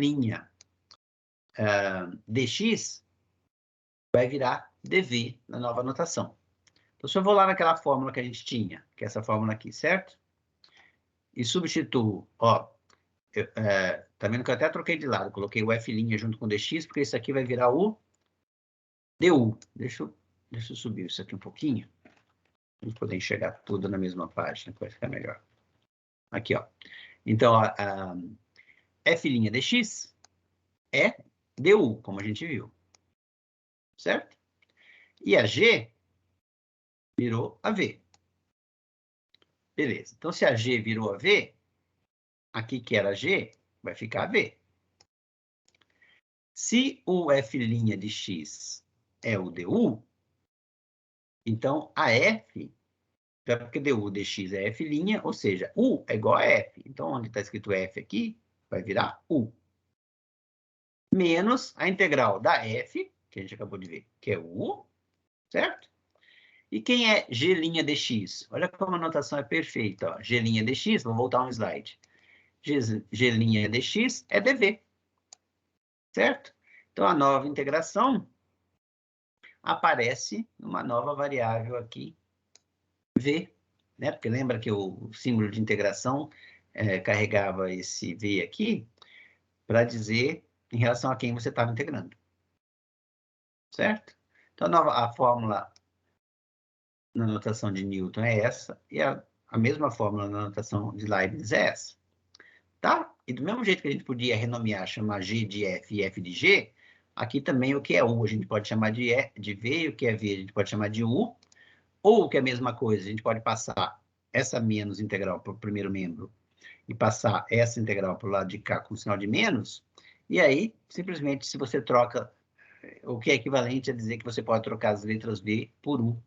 Speaker 1: dx vai virar dv na nova notação. Então, se eu vou lá naquela fórmula que a gente tinha, que é essa fórmula aqui, certo? E substituo, ó, tá vendo que eu até troquei de lado, coloquei o f' junto com o dx, porque isso aqui vai virar o du. Deixa eu subir isso aqui um pouquinho, para gente poder enxergar tudo na mesma página, que vai ficar melhor. Aqui, ó. Então, a f' dx é du, como a gente viu. Certo? E a g virou a v. Beleza. Então, se a g virou a v, aqui que era g, vai ficar a v. Se o f' de x é o du, então a f, porque du dx é f', ou seja, u é igual a f. Então, onde está escrito f aqui, vai virar u. Menos a integral da f, que a gente acabou de ver, que é u, certo? E quem é g' dx? Olha como a notação é perfeita. Ó. G' dx, vou voltar um slide. G' dx é dv. Certo? Então, a nova integração aparece numa nova variável aqui, v, né? Porque lembra que o símbolo de integração carregava esse v aqui para dizer em relação a quem você estava integrando. Certo? Então, a fórmula na notação de Newton é essa, e a mesma fórmula na notação de Leibniz é essa. Tá? E do mesmo jeito que a gente podia renomear, chamar G de F e F de G, aqui também o que é U a gente pode chamar de V, e o que é V a gente pode chamar de U, ou o que é a mesma coisa, a gente pode passar essa menos integral para o primeiro membro e passar essa integral para o lado de cá com sinal de menos, e aí, simplesmente, se você troca, o que é equivalente a dizer que você pode trocar as letras V por U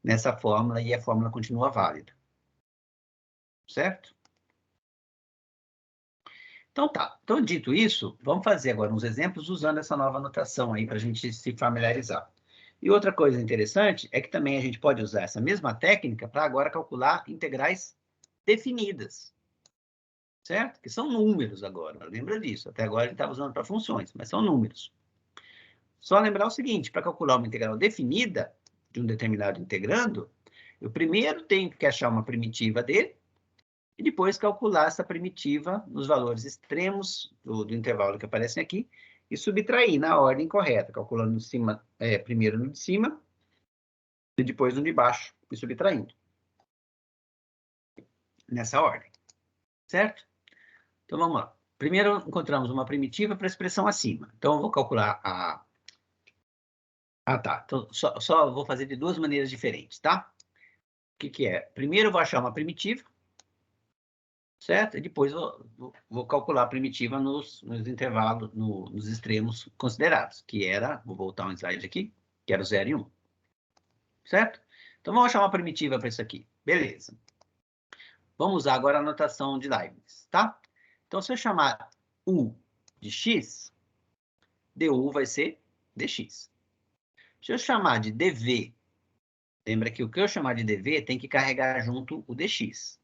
Speaker 1: nessa fórmula, e a fórmula continua válida. Certo? Então tá. Então, dito isso, vamos fazer agora uns exemplos usando essa nova notação aí para a gente se familiarizar. E outra coisa interessante é que também a gente pode usar essa mesma técnica para agora calcular integrais definidas. Certo? Que são números agora, lembra disso. Até agora a gente estava usando para funções, mas são números. Só lembrar o seguinte, para calcular uma integral definida de um determinado integrando, eu primeiro tenho que achar uma primitiva dele, e depois calcular essa primitiva nos valores extremos do intervalo que aparecem aqui e subtrair na ordem correta, calculando primeiro no de cima e depois no de baixo e subtraindo. Nessa ordem. Certo? Então, vamos lá. Primeiro, encontramos uma primitiva para a expressão acima. Então, eu vou calcular a... Ah, tá. Então, só vou fazer de duas maneiras diferentes, tá? O que é? Primeiro, eu vou achar uma primitiva, certo? E depois vou calcular a primitiva nos intervalos, nos extremos considerados, que era, vou voltar um slide aqui, que era o 0 e 1. Certo? Então, vamos achar uma primitiva para isso aqui. Beleza. Vamos usar agora a notação de Leibniz, tá? Então, se eu chamar U de x, du vai ser dx. Se eu chamar de dv, lembra que o que eu chamar de dv tem que carregar junto o dx.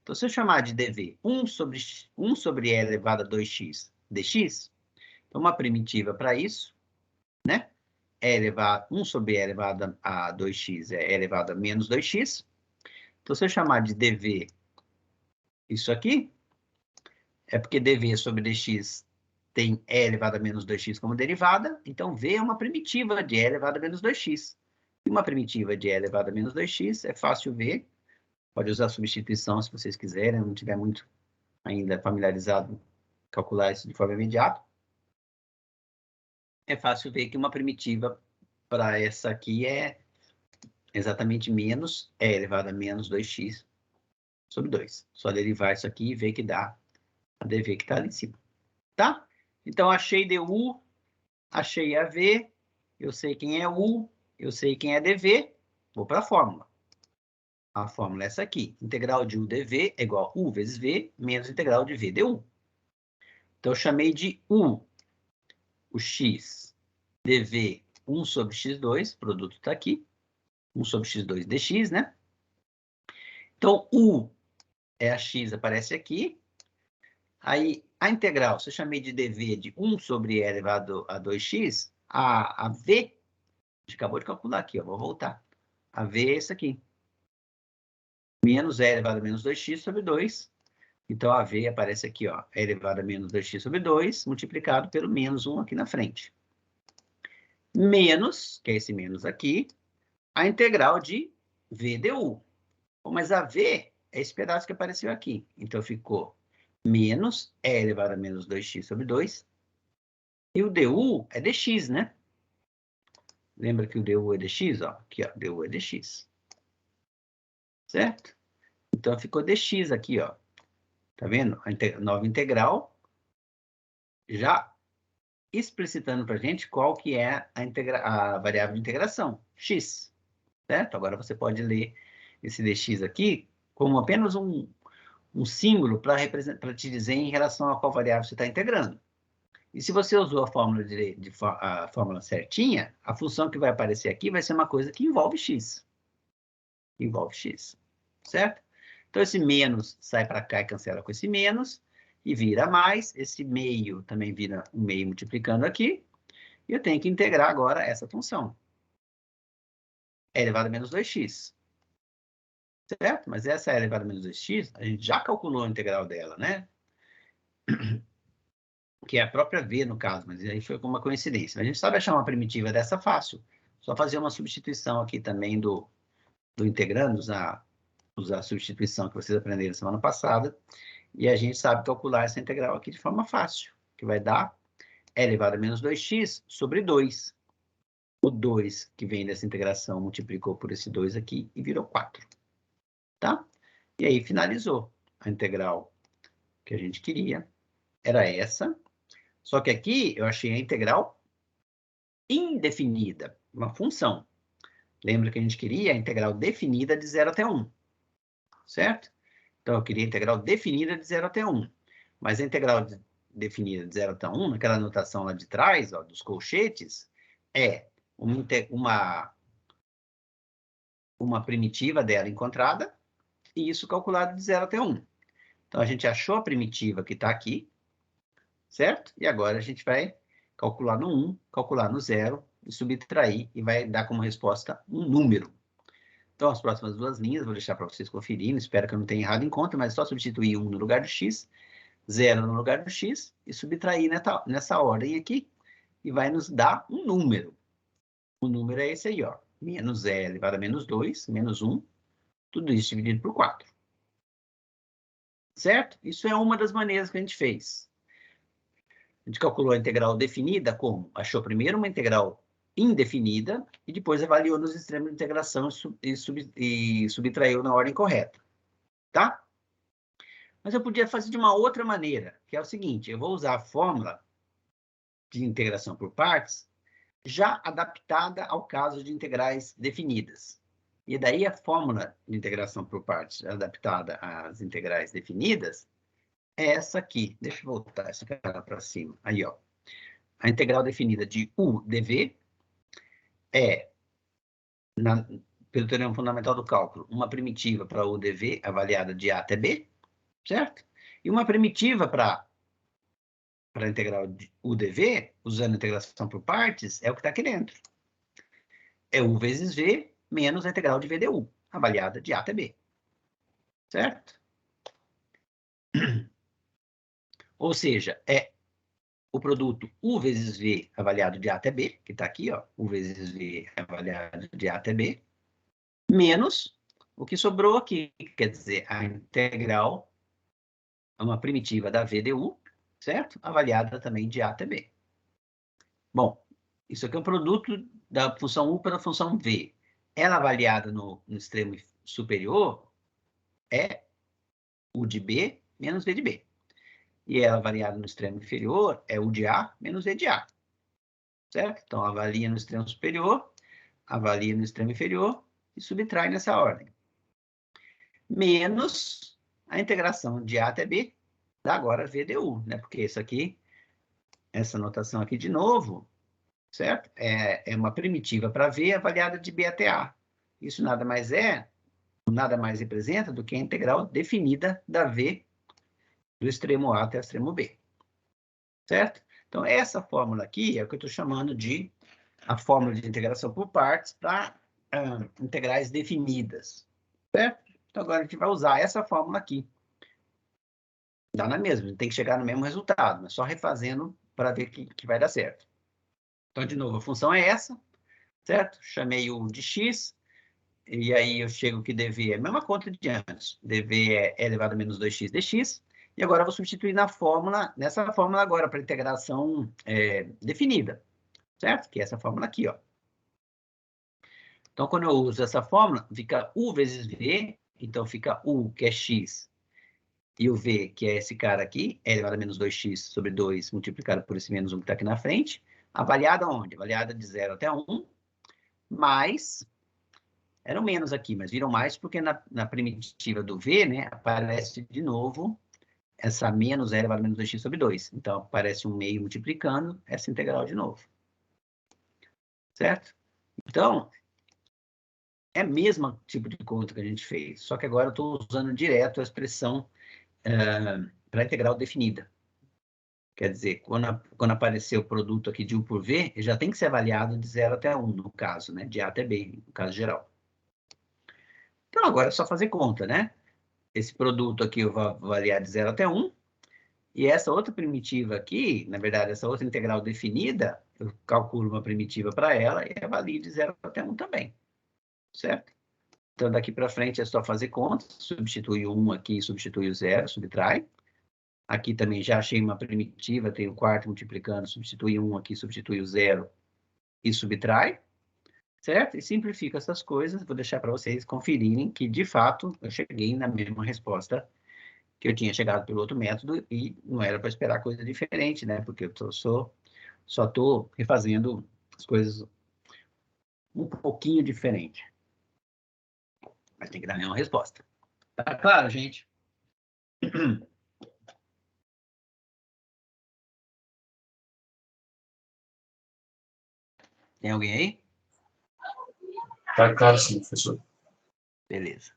Speaker 1: Então, se eu chamar de dv 1 sobre e elevado a 2x dx, então uma primitiva para isso, né? 1 sobre e elevado a 2x é e elevado a menos 2x. Então, se eu chamar de dv isso aqui, é porque dv sobre dx tem e elevado a menos 2x como derivada, então v é uma primitiva de e elevado a menos 2x. E uma primitiva de e elevado a menos 2x é fácil ver. Pode usar substituição se vocês quiserem, não tiver muito ainda familiarizado, calcular isso de forma imediata. É fácil ver que uma primitiva para essa aqui é exatamente menos e elevado a menos 2x sobre 2. Só derivar isso aqui e ver que dá a dv que está ali em cima. Tá? Então, achei du, achei a v, eu sei quem é u, eu sei quem é dv, vou para a fórmula. A fórmula é essa aqui. Integral de u dv é igual a u vezes v menos integral de v du. Então, eu chamei de u o x dv 1 sobre x2, o produto está aqui, 1 sobre x2 dx, né? Então, u é a x, aparece aqui. Aí, a integral, se eu chamei de dv de 1 sobre e elevado a 2x, a v, a gente acabou de calcular aqui, ó, vou voltar. A v é isso aqui. Menos e elevado a menos 2x sobre 2. Então, a v aparece aqui, ó, e elevado a menos 2x sobre 2, multiplicado pelo menos 1 aqui na frente. Menos, que é esse menos aqui, a integral de v du. Bom, mas a v é esse pedaço que apareceu aqui. Então, ficou menos e elevado a menos 2x sobre 2. E o du é dx, né? Lembra que o du é dx? Ó, aqui, ó, du é dx. Certo? Então, ficou dx aqui, ó. Tá vendo? A nova integral já explicitando para a gente qual que é a variável de integração, x. Certo? Agora você pode ler esse dx aqui como apenas um símbolo para te dizer em relação a qual variável você está integrando. E se você usou a fórmula certinha, a função que vai aparecer aqui vai ser uma coisa que envolve x. Envolve x. Certo? Então, esse menos sai para cá e cancela com esse menos, e vira mais. Esse meio também vira um meio multiplicando aqui. E eu tenho que integrar agora essa função. E elevado a menos 2x. Certo? Mas essa E elevado a menos 2x, a gente já calculou a integral dela, né? Que é a própria V, no caso, mas aí foi com uma coincidência. A gente sabe achar uma primitiva dessa fácil. Só fazer uma substituição aqui também do integrando, usar a substituição que vocês aprenderam semana passada, e a gente sabe calcular essa integral aqui de forma fácil, que vai dar E elevado a menos 2x sobre 2. O 2 que vem dessa integração multiplicou por esse 2 aqui e virou 4. Tá? E aí finalizou. A integral que a gente queria era essa. Só que aqui eu achei a integral indefinida, uma função. Lembra que a gente queria a integral definida de 0 até 1. Certo? Então, eu queria a integral definida de 0 até 1. Mas a integral definida de 0 até 1, naquela anotação lá de trás, ó, dos colchetes, é uma primitiva dela encontrada, e isso calculado de 0 até 1. Então, a gente achou a primitiva que está aqui, certo? E agora a gente vai calcular no 1, calcular no 0, e subtrair, e vai dar como resposta um número. Então, as próximas duas linhas, vou deixar para vocês conferirem, espero que eu não tenha errado em conta, mas é só substituir 1 no lugar do x, 0 no lugar do x, e subtrair nessa ordem aqui, e vai nos dar um número. O número é esse aí, ó, menos E elevado a menos 2, menos 1, tudo isso dividido por 4. Certo? Isso é uma das maneiras que a gente fez. A gente calculou a integral definida como? Achou primeiro uma integral indefinida e depois avaliou nos extremos de integração e subtraiu na ordem correta. Tá? Mas eu podia fazer de uma outra maneira, que é o seguinte, eu vou usar a fórmula de integração por partes já adaptada ao caso de integrais definidas. E daí a fórmula de integração por partes adaptada às integrais definidas é essa aqui. Deixa eu voltar essa cara para cima. Aí, ó. A integral definida de u dv é, pelo teorema fundamental do cálculo, uma primitiva para u dv avaliada de a até b, certo? E uma primitiva para a integral de u dv, usando a integração por partes, é o que está aqui dentro. É u vezes v menos a integral de v du, avaliada de a até b. Certo? Ou seja, é o produto u vezes v avaliado de a até b, que está aqui, ó, u vezes v avaliado de a até b, menos o que sobrou aqui, quer dizer, a integral, uma primitiva da v du, certo? Avaliada também de a até b. Bom, isso aqui é um produto da função u pela função v. Ela avaliada no extremo superior é u de b menos v de b. E ela avaliada no extremo inferior é u de a menos v de a. Certo? Então, avalia no extremo superior, avalia no extremo inferior e subtrai nessa ordem. Menos a integração de a até b, dá agora v du, né? Porque isso aqui, essa notação aqui de novo, certo? É uma primitiva para v avaliada de b até a. Isso nada mais representa do que a integral definida da v do extremo a até o extremo b. Certo? Então, essa fórmula aqui é o que eu estou chamando de a fórmula de integração por partes para integrais definidas. Certo? Então, agora a gente vai usar essa fórmula aqui. Dá na mesma, tem que chegar no mesmo resultado, mas só refazendo para ver que vai dar certo. Então, de novo, a função é essa, certo? Chamei o de x, e aí eu chego que dv é a mesma conta de antes. dv é e elevado a menos 2x dx, e agora eu vou substituir nessa fórmula agora, para integração definida, certo? Que é essa fórmula aqui, ó. Então, quando eu uso essa fórmula, fica u vezes v, então fica u, que é x, e o v, que é esse cara aqui, é elevado a menos 2x sobre 2, multiplicado por esse menos 1 que está aqui na frente, avaliada onde? Avaliada de 0 até 1, mais, eram menos aqui, mas viram mais porque na primitiva do v, né, aparece de novo essa menos e elevado a menos 2x sobre 2. Então, aparece um meio multiplicando essa integral de novo. Certo? Então, é o mesmo tipo de conta que a gente fez, só que agora eu estou usando direto a expressão para integral definida. Quer dizer, quando aparecer o produto aqui de U por V, ele já tem que ser avaliado de 0 até 1, no caso, né? De A até B, no caso geral. Então, agora é só fazer conta, né? Esse produto aqui eu vou avaliar de 0 até 1, e essa outra primitiva aqui, na verdade, essa outra integral definida, eu calculo uma primitiva para ela e avalio de 0 até 1 também, certo? Então, daqui para frente é só fazer conta, substitui o 1 aqui, substitui o 0, subtrai. Aqui também já achei uma primitiva, tem o quarto multiplicando, substitui 1 aqui, substitui o 0 e subtrai, certo? E simplifica essas coisas, vou deixar para vocês conferirem que, de fato, eu cheguei na mesma resposta que eu tinha chegado pelo outro método e não era para esperar coisa diferente, né? Porque eu só estou refazendo as coisas um pouquinho diferente. Mas tem que dar a mesma resposta. Tá claro, gente? Tem alguém aí?
Speaker 2: Tá claro sim, professor.
Speaker 1: Beleza.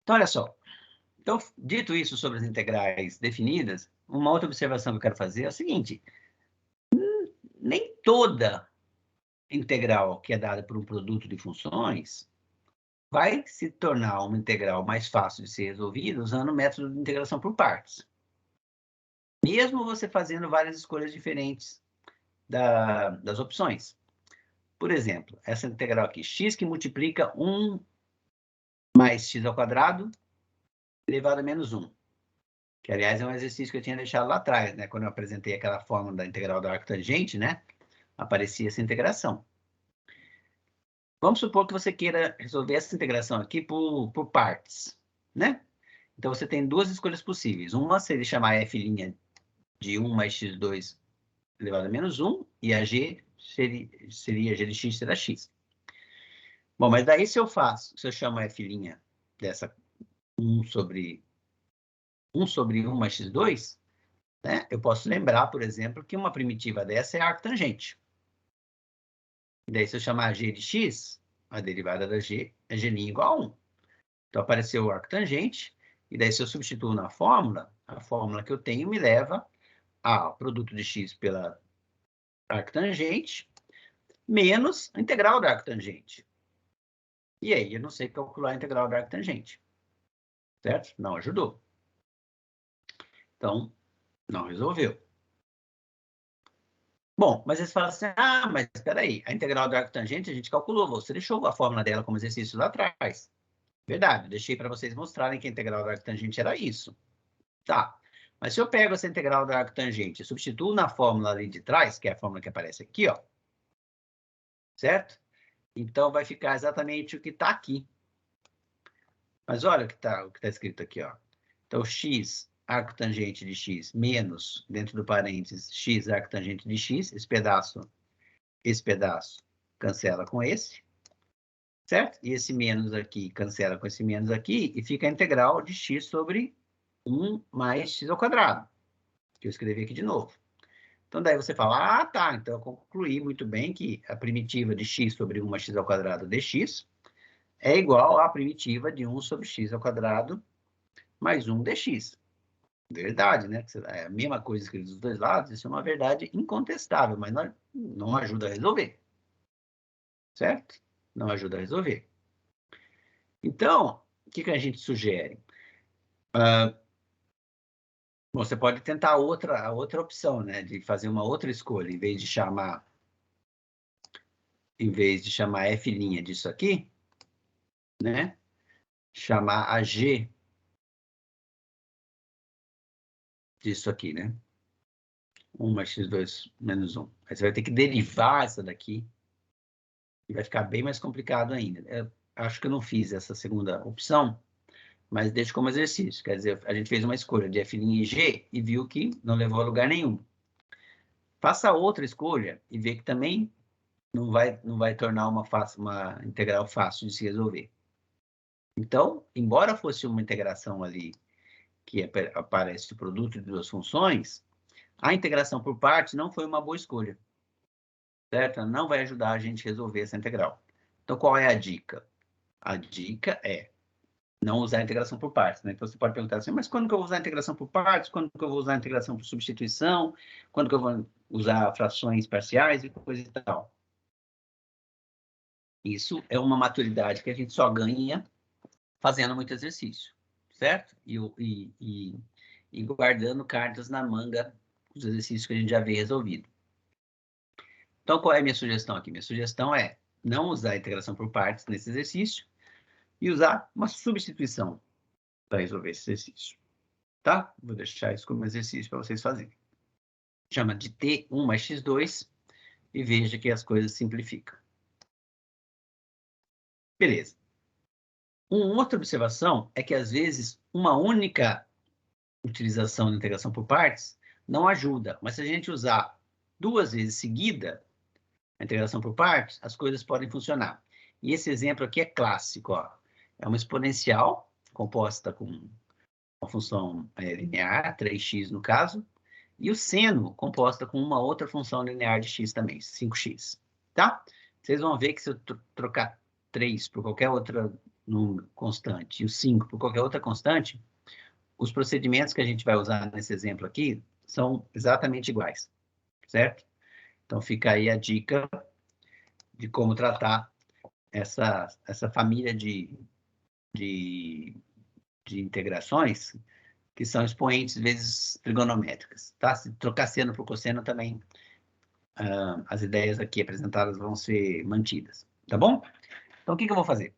Speaker 1: Então, olha só. Então, dito isso sobre as integrais definidas, uma outra observação que eu quero fazer é a seguinte. Nem toda integral que é dada por um produto de funções vai se tornar uma integral mais fácil de ser resolvida usando o método de integração por partes. Mesmo você fazendo várias escolhas diferentes das opções. Por exemplo, essa integral aqui, x que multiplica 1 mais x ao quadrado elevado a menos 1. Que, aliás, é um exercício que eu tinha deixado lá atrás, né? Quando eu apresentei aquela fórmula da integral do arco tangente, né? Aparecia essa integração. Vamos supor que você queira resolver essa integração aqui por partes, né? Então, você tem duas escolhas possíveis. Uma seria chamar f' de 1 mais x2 elevado a menos 1, e a g seria g de x será x. Bom, mas daí se eu chamo f' dessa 1 sobre 1 mais x2, né? Eu posso lembrar, por exemplo, que uma primitiva dessa é arco tangente. E daí, se eu chamar g de x, a derivada da g é g' igual a 1. Então, apareceu o arco tangente, e daí, se eu substituo na fórmula, a fórmula que eu tenho me leva ao produto de x pela arco tangente, menos a integral do arco tangente. E aí, eu não sei calcular a integral do arco tangente. Certo? Não ajudou. Então, não resolveu. Bom, mas eles falam assim, mas espera aí, a integral do arco tangente a gente calculou, você deixou a fórmula dela como exercício lá atrás. Verdade, deixei para vocês mostrarem que a integral do arco tangente era isso. Tá, mas se eu pego essa integral do arco tangente e substituo na fórmula ali de trás, que é a fórmula que aparece aqui, ó, certo? Então, vai ficar exatamente o que está aqui. Mas olha o que tá escrito aqui, ó. Então, x arco tangente de x menos, dentro do parênteses, x arco tangente de x, esse pedaço cancela com esse, certo? E esse menos aqui cancela com esse menos aqui, e fica a integral de x sobre 1 mais x ao quadrado, que eu escrevi aqui de novo. Então, daí você fala, tá, então eu concluí muito bem que a primitiva de x sobre 1 mais x ao quadrado dx é igual à primitiva de 1 sobre x ao quadrado mais 1 dx. Verdade, né? É a mesma coisa escrita dos dois lados, isso é uma verdade incontestável, mas não ajuda a resolver. Certo? Não ajuda a resolver. Então, o que a gente sugere? Você pode tentar a outra opção, né? De fazer uma outra escolha, em vez de chamar f' disso aqui, né? Chamar a g disso aqui, né? 1 mais x2 menos 1. Aí você vai ter que derivar essa daqui. E vai ficar bem mais complicado ainda. Eu acho que eu não fiz essa segunda opção, mas deixo como exercício. Quer dizer, a gente fez uma escolha de f' e g e viu que não levou a lugar nenhum. Faça outra escolha e vê que também não vai tornar uma integral fácil de se resolver. Então, embora fosse uma integração ali que aparece o produto de duas funções, a integração por partes não foi uma boa escolha. certo? Ela não vai ajudar a gente a resolver essa integral. Então, qual é a dica? A dica é não usar a integração por partes, né? Então, você pode perguntar assim, mas quando que eu vou usar a integração por partes? Quando que eu vou usar a integração por substituição? Quando que eu vou usar frações parciais e coisa e tal? Isso é uma maturidade que a gente só ganha fazendo muito exercício, certo? E guardando cartas na manga os exercícios que a gente já vê resolvido. Então, qual é a minha sugestão aqui? Minha sugestão é não usar a integração por partes nesse exercício e usar uma substituição para resolver esse exercício, tá? Vou deixar isso como exercício para vocês fazerem. Chama de T1 mais x2 e veja que as coisas simplificam. Beleza. Uma outra observação é que, às vezes, uma única utilização da integração por partes não ajuda, mas se a gente usar 2 vezes seguida a integração por partes, as coisas podem funcionar. E esse exemplo aqui é clássico, ó. É uma exponencial composta com uma função linear, 3x no caso, e o seno composta com uma outra função linear de x também, 5x, tá? Vocês vão ver que se eu trocar 3 por qualquer outra número constante e o 5 por qualquer outra constante, os procedimentos que a gente vai usar nesse exemplo aqui são exatamente iguais, certo? Então, fica aí a dica de como tratar essa família de integrações que são expoentes vezes trigonométricas, tá? Se trocar seno por cosseno também, as ideias aqui apresentadas vão ser mantidas, tá bom? Então, o que eu vou fazer?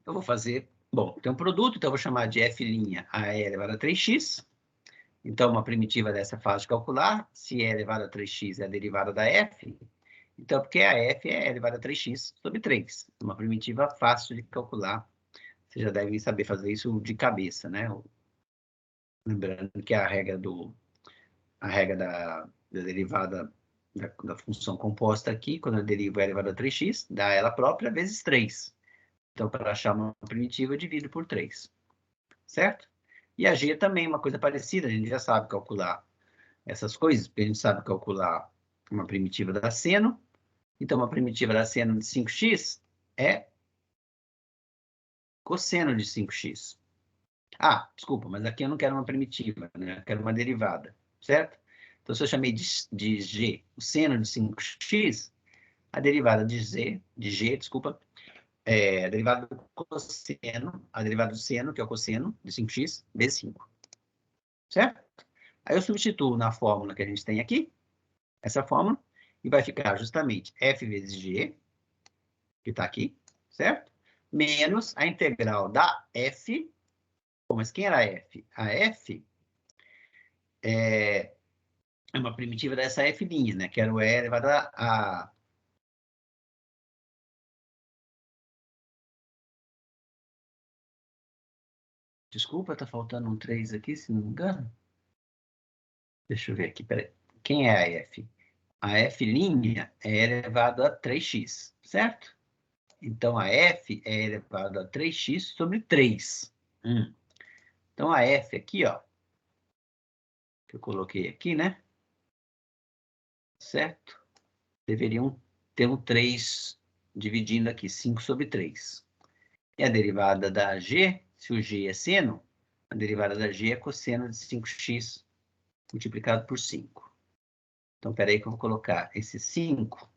Speaker 1: Eu vou fazer, bom, tem um produto, então eu vou chamar de f' a e elevado a 3x. Então, uma primitiva dessa é fácil de calcular. Se e elevado a 3x é a derivada da f, então, porque a f é elevado a 3x sobre 3. Uma primitiva fácil de calcular. Vocês já devem saber fazer isso de cabeça, né? Lembrando que a regra da derivada da função composta aqui, quando eu derivo e elevado a 3x, dá ela própria vezes 3. Então, para achar uma primitiva, eu divido por 3. Certo? E a g também é uma coisa parecida, a gente já sabe calcular essas coisas, porque a gente sabe calcular uma primitiva da seno. Então, uma primitiva da seno de 5x é cosseno de 5x. Ah, desculpa, mas aqui eu não quero uma primitiva, né? Eu quero uma derivada, certo? Então, se eu chamei de g o seno de 5x, a derivada de g, desculpa, é a derivada do cosseno, a derivada do seno, que é o cosseno de 5x, vezes 5. Certo? Aí eu substituo na fórmula que a gente tem aqui, essa fórmula, e vai ficar justamente f vezes g, que está aqui, certo? Menos a integral da f. Bom, mas quem era a f? A f é uma primitiva dessa f', né? Que era o e elevado a... Desculpa, tá faltando um 3 aqui, se não me engano. Deixa eu ver aqui, peraí. Quem é a f? A f' é elevado a 3x, certo? Então, a f é elevado a 3x sobre 3. Então, a f aqui, ó, que eu coloquei aqui, né? Certo? Deveriam ter um 3 dividindo aqui, 5 sobre 3. E a derivada da g, se o g é seno, a derivada da g é cosseno de 5x multiplicado por 5. Então, espera aí que eu vou colocar esse 5.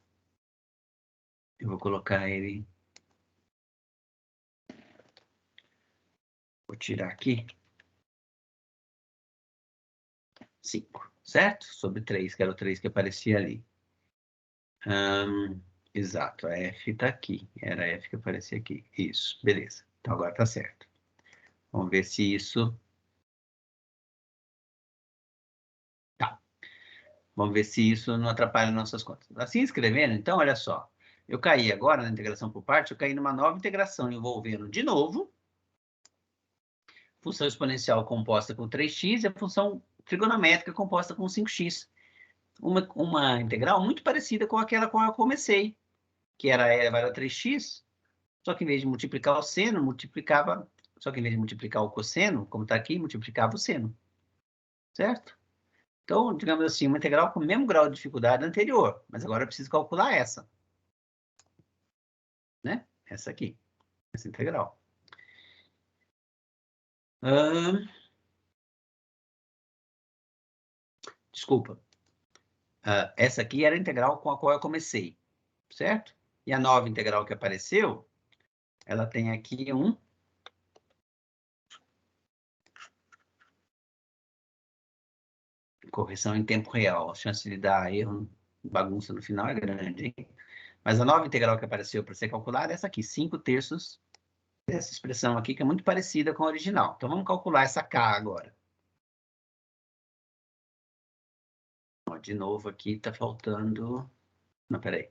Speaker 1: Eu vou colocar ele... Vou tirar aqui. 5, certo? Sobre 3, que era o 3 que aparecia ali. Exato, a F está aqui. Era a F que aparecia aqui. Isso, beleza. Então, agora está certo. Vamos ver se isso... Tá. Vamos ver se isso não atrapalha nossas contas. Assim, escrevendo, então, olha só. Eu caí agora na integração por parte, eu caí numa nova integração envolvendo, de novo, função exponencial composta com 3x e a função trigonométrica composta com 5x. Uma integral muito parecida com aquela com a qual eu comecei, que era e elevado a 3x, só que em vez de multiplicar o seno, multiplicava... Só que em vez de multiplicar o cosseno, como está aqui, multiplicava o seno. Certo? Então, digamos assim, uma integral com o mesmo grau de dificuldade anterior, mas agora eu preciso calcular essa. Né? Essa aqui, essa integral. Desculpa. Essa aqui era a integral com a qual eu comecei, certo? E a nova integral que apareceu, ela tem aqui correção em tempo real. A chance de dar erro, bagunça no final é grande, hein? Mas a nova integral que apareceu para ser calculada é essa aqui, 5/3 dessa expressão aqui, que é muito parecida com a original. Então, vamos calcular essa k agora. Ó, de novo aqui, está faltando... Não, peraí.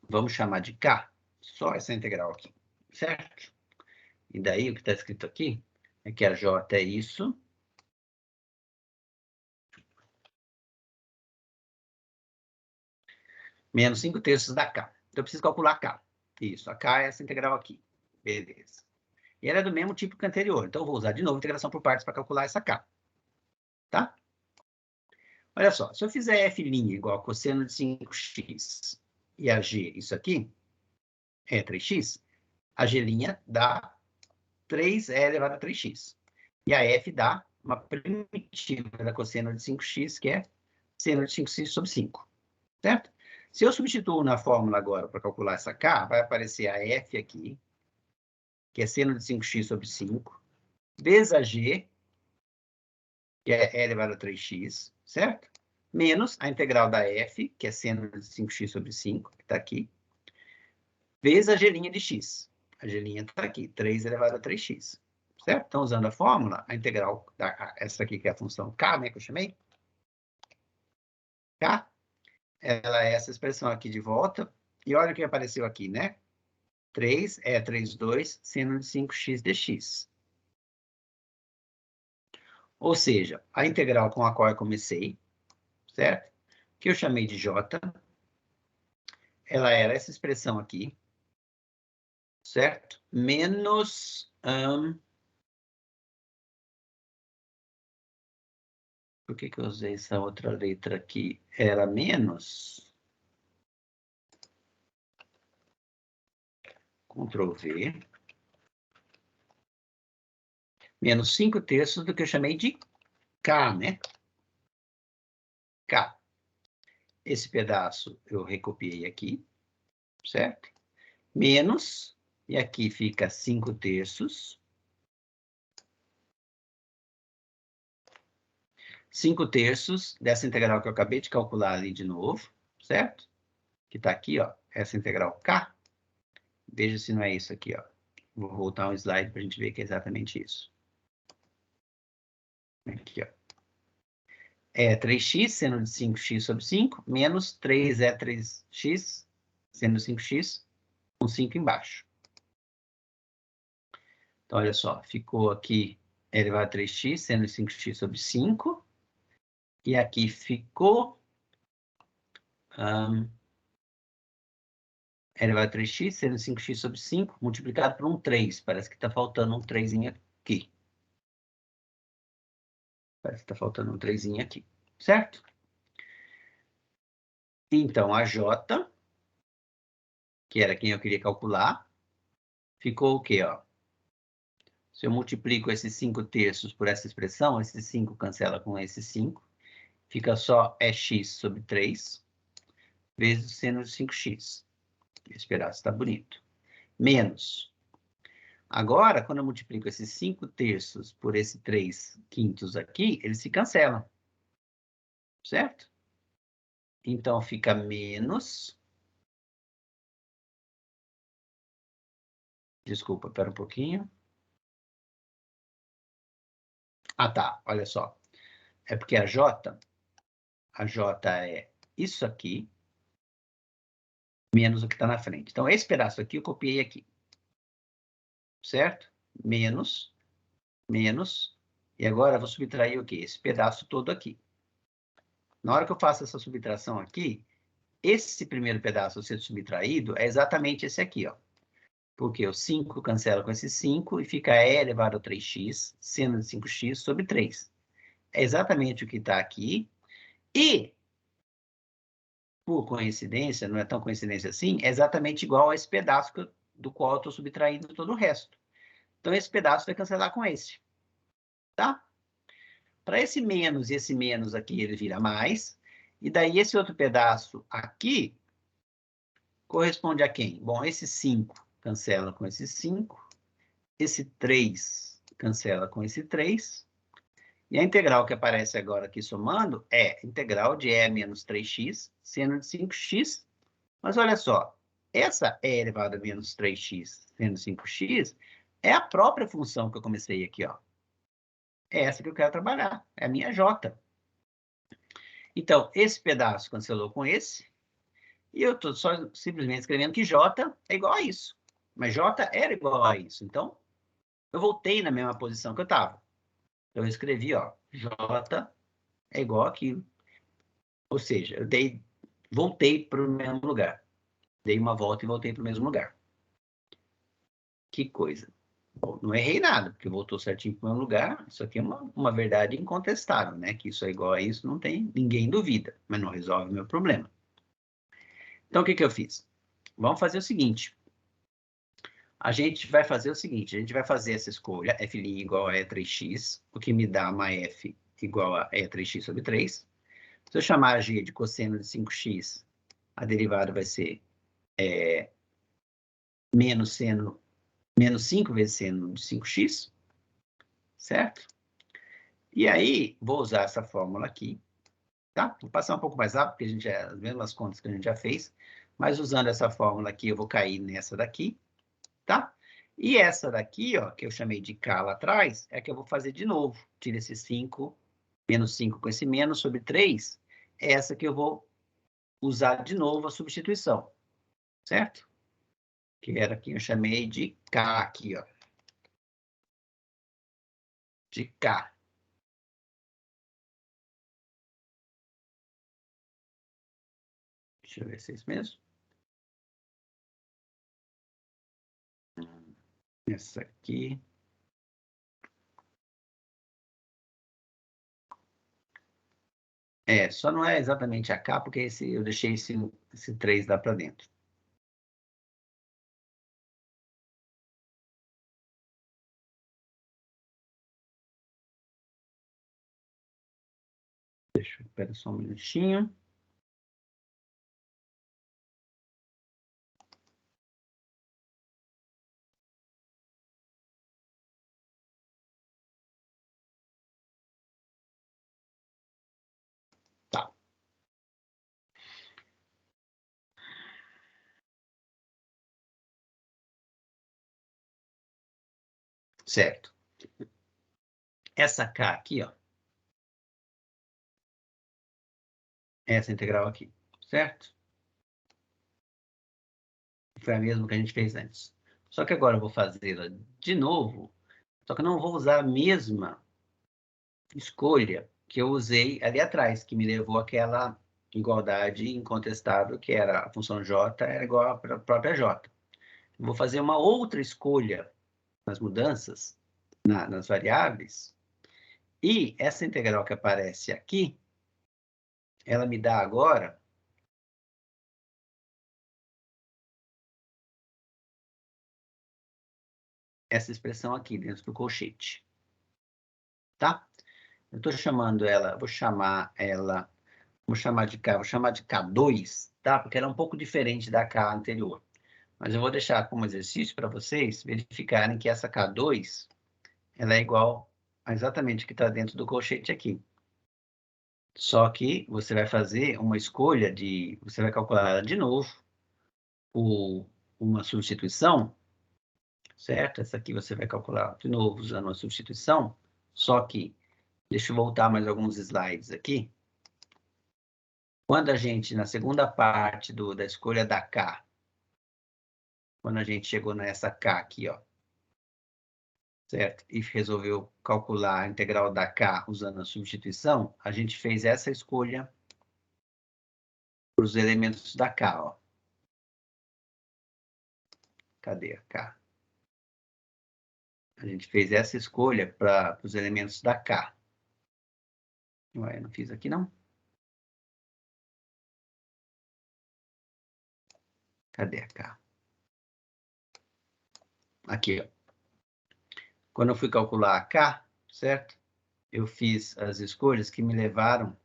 Speaker 1: Vamos chamar de k, só essa integral aqui, certo? E daí, o que está escrito aqui é que a j é isso. Menos 5/3 da k. Então, eu preciso calcular k. Isso, a k é essa integral aqui. Beleza. E ela é do mesmo tipo que a anterior. Então, eu vou usar de novo a integração por partes para calcular essa k. Tá? Olha só, se eu fizer f' igual a cosseno de 5x e a g, isso aqui, é 3x, a g' dá 3e elevado a 3x. E a f dá uma primitiva da cosseno de 5x, que é seno de 5x sobre 5. Certo? Se eu substituo na fórmula agora para calcular essa k, vai aparecer a f aqui, que é seno de 5x sobre 5, vezes a g, que é e elevado a 3x, certo? Menos a integral da f, que é seno de 5x sobre 5, que está aqui, vezes a g' de x. A g' está aqui, 3 elevado a 3x. Certo? Então, usando a fórmula, a integral, essa aqui que é a função k, né, que eu chamei, k, ela é essa expressão aqui de volta, e olha o que apareceu aqui, né? 3 é 3,2 seno de 5x dx. Ou seja, a integral com a qual eu comecei, certo? Que eu chamei de j, ela era essa expressão aqui, certo? Menos... por que eu usei essa outra letra aqui? Era menos... Ctrl V. Menos 5/3 do que eu chamei de k, né? K. Esse pedaço eu recopiei aqui, certo? Menos, e aqui fica 5/3. 5/3 dessa integral que eu acabei de calcular ali de novo, certo? Que está aqui, ó, essa integral k. Veja se não é isso aqui, ó. Vou voltar um slide para a gente ver que é exatamente isso. Aqui, ó. É 3x, seno de 5x sobre 5, menos 3 é 3x, seno de 5x, com 5 embaixo. Então, olha só, ficou aqui elevado a 3x, seno de 5x sobre 5. E aqui ficou... elevado a 3x, sendo 5x sobre 5, multiplicado por um 3. Parece que está faltando um 3 aqui. Parece que está faltando um 3 aqui, certo? Então, a j, que era quem eu queria calcular, ficou o quê, ó? Se eu multiplico esses 5/3 por essa expressão, esse 5 cancela com esse 5, fica só x sobre 3, vezes o seno de 5x. Esse pedaço está bonito. Menos. Agora, quando eu multiplico esses 5/3 por esse 3/5 aqui, eles se cancelam. Certo? Então, fica menos... Desculpa, espera um pouquinho. Ah, tá. Olha só. É porque a j é isso aqui, menos o que está na frente. Então, esse pedaço aqui eu copiei aqui. Certo? Menos, menos. E agora eu vou subtrair o quê? Esse pedaço todo aqui. Na hora que eu faço essa subtração aqui, esse primeiro pedaço a ser subtraído é exatamente esse aqui, ó. Porque o 5 cancela com esse 5 e fica e elevado a 3x, seno de 5x sobre 3. É exatamente o que está aqui. E, por coincidência, não é tão coincidência assim, é exatamente igual a esse pedaço do qual eu estou subtraindo todo o resto. Então, esse pedaço vai cancelar com esse. Tá? Para esse menos e esse menos aqui, ele vira mais. E daí, esse outro pedaço aqui corresponde a quem? Bom, esse 5 cancela com esse 5. Esse 3 cancela com esse 3. E a integral que aparece agora aqui somando é integral de e menos 3x, seno de 5x. Mas olha só, essa e elevado a menos 3x, seno de 5x, é a própria função que eu comecei aqui, ó. É essa que eu quero trabalhar, é a minha j. Então, esse pedaço cancelou com esse, e eu estou só simplesmente escrevendo que j é igual a isso. Mas j era igual a isso, então eu voltei na mesma posição que eu estava. Então, eu escrevi, ó, j é igual aquilo. Ou seja, eu voltei para o mesmo lugar. Dei uma volta e voltei para o mesmo lugar. Que coisa. Bom, não errei nada, porque voltou certinho para o mesmo lugar. Isso aqui é uma verdade incontestável, né? Que isso é igual a isso, não tem ninguém duvida, mas não resolve o meu problema. Então, o que eu fiz? Vamos fazer o seguinte. A gente vai fazer o seguinte, a gente vai fazer essa escolha, f' igual a E3x, o que me dá uma f igual a E3x sobre 3. Se eu chamar a g de cosseno de 5x, a derivada vai ser menos 5 vezes seno de 5x, certo? E aí, vou usar essa fórmula aqui, tá? Vou passar um pouco mais rápido, porque a gente as mesmas contas que a gente já fez, mas usando essa fórmula aqui, eu vou cair nessa daqui, tá? E essa daqui, ó, que eu chamei de K lá atrás, é que eu vou fazer de novo. Tira esse 5, menos 5 com esse menos sobre 3, é essa que eu vou usar de novo a substituição, certo? Que era que eu chamei de K aqui, ó. De K. Deixa eu ver se é isso mesmo. Essa aqui. É, só não é exatamente a K, porque eu deixei esse 3 lá para dentro. Espera só um minutinho. Tá. Certo. Essa K aqui, ó. Essa integral aqui, certo? Foi a mesma que a gente fez antes. Só que agora eu vou fazê-la de novo, só que eu não vou usar a mesma escolha que eu usei ali atrás, que me levou àquela igualdade incontestável, que era a função j era igual à própria j. Eu vou fazer uma outra escolha nas mudanças, nas variáveis, e essa integral que aparece aqui, ela me dá agora essa expressão aqui dentro do colchete. Tá? Eu estou chamando ela, vou chamar de K, vou chamar de K2, tá? Porque ela é um pouco diferente da K anterior. Mas eu vou deixar como exercício para vocês verificarem que essa K2, ela é igual a exatamente o que está dentro do colchete aqui. Só que você vai fazer uma escolha você vai calcular ela de novo, uma substituição, certo? Essa aqui você vai calcular de novo usando uma substituição, só que, deixa eu voltar mais alguns slides aqui. Quando a gente, na segunda parte da escolha da K, quando a gente chegou nessa K aqui, ó, certo? E resolveu calcular a integral da K usando a substituição, a gente fez essa escolha para os elementos da K, ó. Cadê a K? a gente fez essa escolha para os elementos da K. Ué, eu não fiz aqui, não? Cadê a K? Aqui, ó. Quando eu fui calcular a K, certo? Eu fiz as escolhas que me levaram...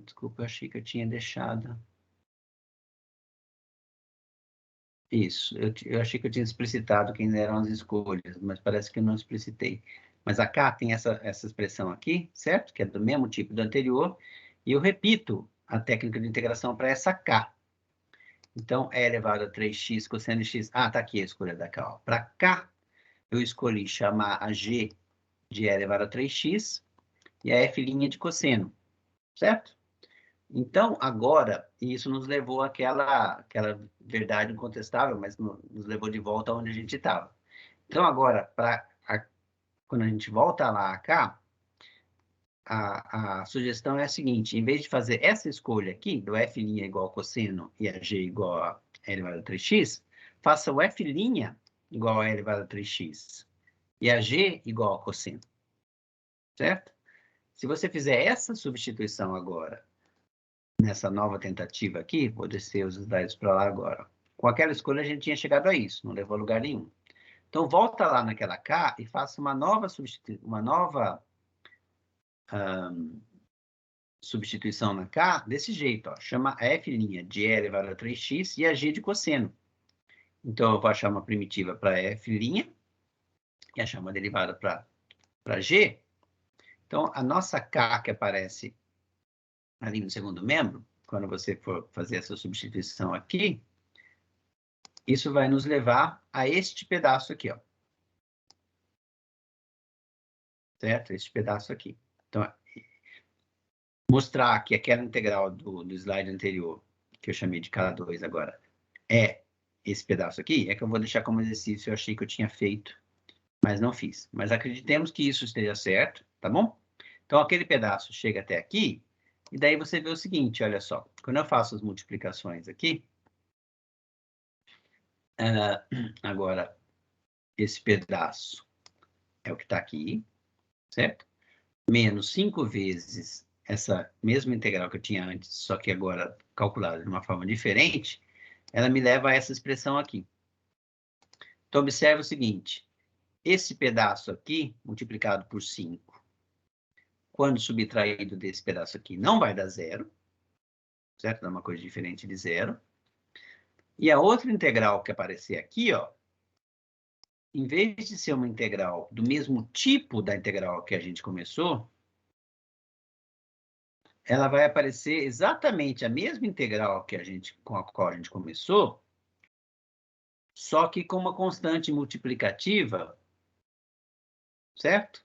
Speaker 1: Desculpa, eu achei que eu tinha deixado... Isso, eu achei que eu tinha explicitado quem eram as escolhas, mas parece que eu não explicitei. Mas a K tem essa expressão aqui, certo? Que é do mesmo tipo do anterior, e eu repito a técnica de integração para essa K. Então, é elevado a 3x cosseno de x. Ah, tá aqui a escolha da K. Para K, eu escolhi chamar a G de E elevado a 3x e a F' de cosseno, certo? Então, agora, isso nos levou àquela verdade incontestável, mas nos levou de volta onde a gente estava. Então, agora, quando a gente volta lá a cá, a sugestão é a seguinte: em vez de fazer essa escolha aqui, do F' igual a cosseno e a G igual a L elevado a 3x, faça o F' igual a L elevado a 3x e a G igual a cosseno. Certo? Se você fizer essa substituição agora, nessa nova tentativa aqui, vou descer os slides para lá agora. Com aquela escolha, a gente tinha chegado a isso, não levou a lugar nenhum. Então, volta lá naquela K e faça uma nova substituição na K desse jeito, ó. Chama a F' de E elevado a 3x e a G de cosseno. Então, eu vou achar uma primitiva para F' e achar uma derivada para G. Então, a nossa K que aparece ali no segundo membro, quando você for fazer essa substituição aqui, isso vai nos levar a este pedaço aqui, ó. Certo? Este pedaço aqui. Então, mostrar que aquela integral do slide anterior, que eu chamei de K2 agora, é esse pedaço aqui, é que eu vou deixar como exercício, eu achei que eu tinha feito, mas não fiz. Mas acreditemos que isso esteja certo, tá bom? Então, aquele pedaço chega até aqui, e daí você vê o seguinte, olha só. Quando eu faço as multiplicações aqui, agora, esse pedaço é o que está aqui, certo? Menos 5 vezes essa mesma integral que eu tinha antes, só que agora calculada de uma forma diferente, ela me leva a essa expressão aqui. Então, observe o seguinte. Esse pedaço aqui, multiplicado por 5, quando subtraído desse pedaço aqui, não vai dar zero, certo? Dá uma coisa diferente de zero. E a outra integral que aparecer aqui, ó, em vez de ser uma integral do mesmo tipo da integral que a gente começou, ela vai aparecer exatamente a mesma integral com a qual a gente começou, só que com uma constante multiplicativa, certo?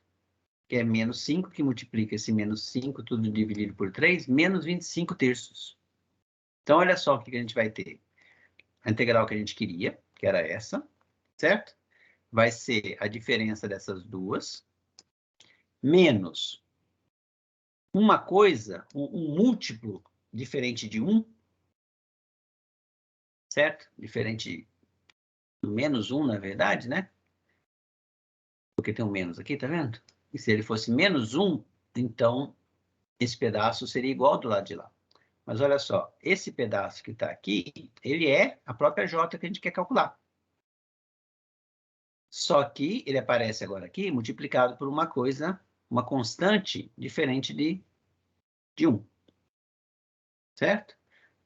Speaker 1: Que é menos 5, que multiplica esse menos 5, tudo dividido por 3, menos 25 terços. Então, olha só o que a gente vai ter. A integral que a gente queria, que era essa, certo? Vai ser a diferença dessas duas, menos uma coisa, um múltiplo diferente de 1, certo? Diferente do menos 1, na verdade, né? Porque tem um menos aqui, tá vendo? E se ele fosse menos 1, então esse pedaço seria igual do lado de lá. Mas olha só, esse pedaço que está aqui, ele é a própria J que a gente quer calcular. Só que ele aparece agora aqui multiplicado por uma coisa, uma constante diferente de 1. Certo?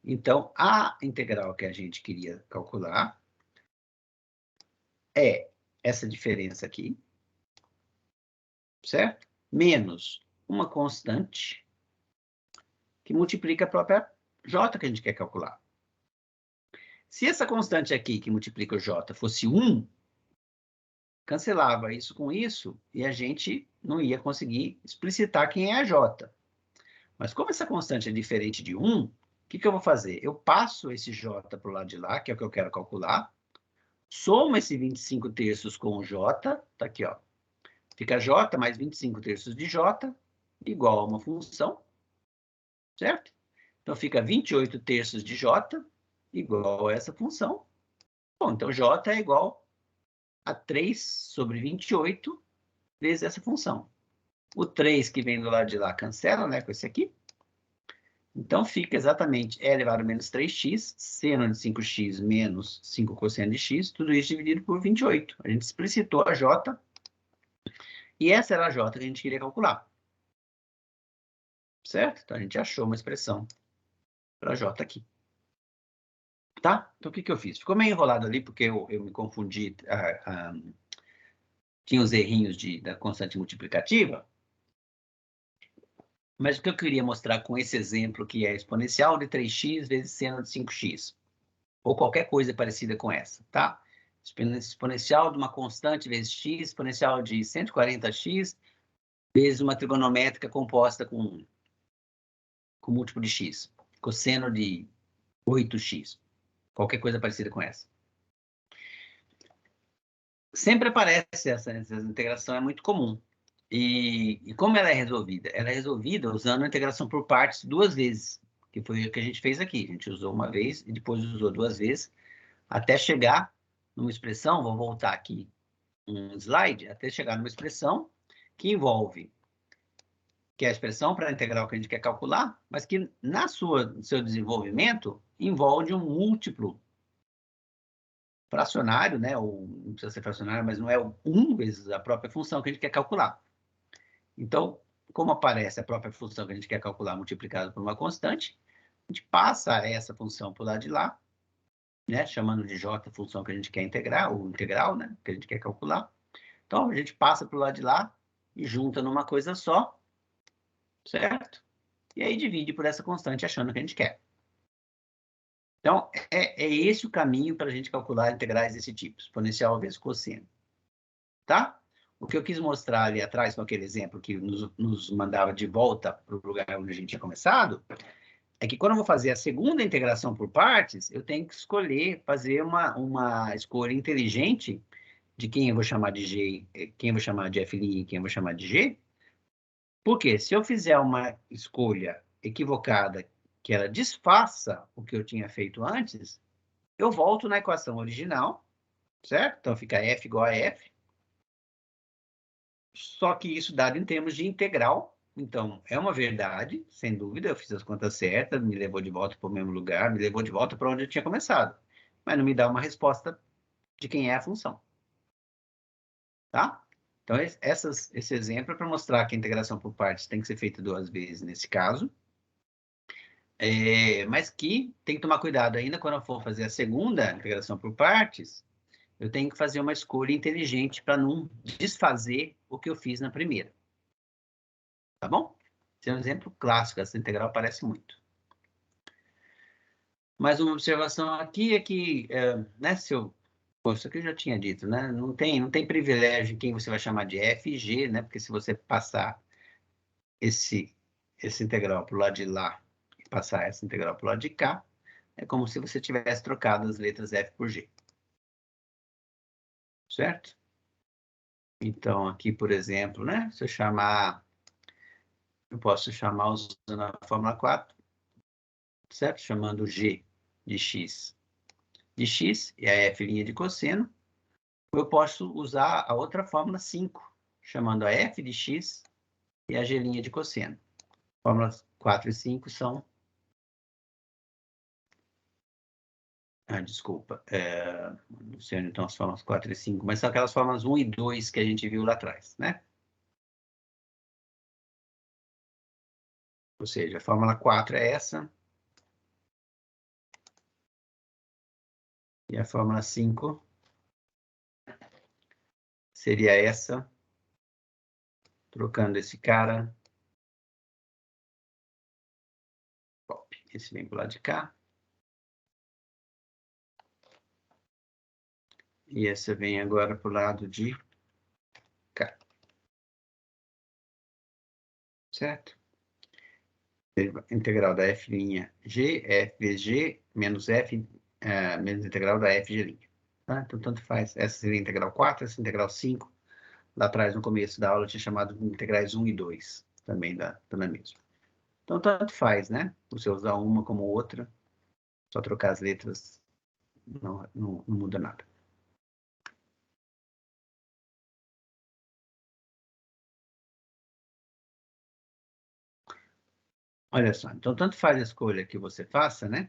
Speaker 1: Então, a integral que a gente queria calcular é essa diferença aqui, certo? Menos uma constante que multiplica a própria J que a gente quer calcular. Se essa constante aqui, que multiplica o J, fosse 1, cancelava isso com isso e a gente não ia conseguir explicitar quem é a J. Mas como essa constante é diferente de 1, o que eu vou fazer? Eu passo esse J para o lado de lá, que é o que eu quero calcular, somo esse 25 terços com o J, tá aqui, ó. Fica J mais 25 terços de J, igual a uma função, certo? Então, fica 28 terços de J igual a essa função. Bom, então J é igual a 3 sobre 28 vezes essa função. O 3 que vem do lado de lá cancela, né, com esse aqui. Então, fica exatamente e elevado a menos 3x, seno de 5x menos 5 cosseno de x, tudo isso dividido por 28. A gente explicitou a J, e essa era a J que a gente queria calcular. Certo? Então, a gente achou uma expressão para J aqui. Tá? Então, o que eu fiz? Ficou meio enrolado ali, porque eu me confundi. Tinha os errinhos da constante multiplicativa. Mas o que eu queria mostrar com esse exemplo, que é exponencial de 3x vezes seno de 5x, ou qualquer coisa parecida com essa, tá? Exponencial de uma constante vezes x, exponencial de 140x, vezes uma trigonométrica composta com múltiplo de x, cosseno de 8x, qualquer coisa parecida com essa. Sempre aparece essa integração, é muito comum. E como ela é resolvida? Ela é resolvida usando a integração por partes 2 vezes, que foi o que a gente fez aqui. A gente usou uma vez e depois usou 2 vezes, até chegar numa expressão, vou voltar aqui um slide, até chegar numa expressão que envolve, que é a expressão para a integral que a gente quer calcular, mas que no seu desenvolvimento envolve um múltiplo fracionário, né? Ou não precisa ser fracionário, mas não é o 1 vezes a própria função que a gente quer calcular. Então, como aparece a própria função que a gente quer calcular multiplicada por uma constante, a gente passa essa função para o lado de lá, né? Chamando de j a função que a gente quer integrar, ou integral, né? Que a gente quer calcular. Então, a gente passa para o lado de lá e junta numa coisa só, certo? E aí divide por essa constante achando que a gente quer. Então, é esse o caminho para a gente calcular integrais desse tipo, exponencial vezes cosseno. Tá? O que eu quis mostrar ali atrás, com aquele exemplo que nos mandava de volta para o lugar onde a gente tinha começado, é que quando eu vou fazer a segunda integração por partes, eu tenho que escolher, fazer uma escolha inteligente de quem eu vou chamar de G, quem eu vou chamar de F' e quem eu vou chamar de G. Porque se eu fizer uma escolha equivocada, que ela desfaça o que eu tinha feito antes, eu volto na equação original, certo? Então fica F igual a F. Só que isso dado em termos de integral. Então, é uma verdade, sem dúvida, eu fiz as contas certas, me levou de volta para o mesmo lugar, me levou de volta para onde eu tinha começado. Mas não me dá uma resposta de quem é a função. Tá? Então, esse exemplo é para mostrar que a integração por partes tem que ser feita 2 vezes nesse caso. Mas que tem que tomar cuidado ainda quando eu for fazer a segunda integração por partes, eu tenho que fazer uma escolha inteligente para não desfazer o que eu fiz na primeira. Tá bom? Esse é um exemplo clássico, essa integral aparece muito. Mais uma observação aqui é que, né, Pô, isso aqui eu já tinha dito, né? Não tem privilégio em quem você vai chamar de F e G, né? Porque se você passar esse integral para o lado de lá e passar essa integral para o lado de cá, é como se você tivesse trocado as letras F por G. Certo? Então, aqui, por exemplo, né? Se eu chamar... Eu posso chamar usando a fórmula 4, certo? Chamando G de x e a f' de cosseno. Eu posso usar a outra fórmula 5, chamando a f de x e a g' de cosseno. Fórmulas 4 e 5 são... desculpa. Não sei onde estão as fórmulas 4 e 5, mas são aquelas fórmulas 1 e 2 que a gente viu lá atrás, né? Ou seja, a fórmula 4 é essa. E a fórmula 5 seria essa. Trocando esse cara. Esse vem para o lado de cá. E essa vem agora para o lado de cá. Certo? Integral da f' g, f vezes g, menos f, menos integral da f g'. Tá? Então, tanto faz. Essa seria a integral 4, essa integral 5. Lá atrás, no começo da aula, eu tinha chamado de integrais 1 e 2. Também dá na mesma. Então, tanto faz, né? Você usar uma como outra, só trocar as letras não muda nada. Olha só, então tanto faz a escolha que você faça, né?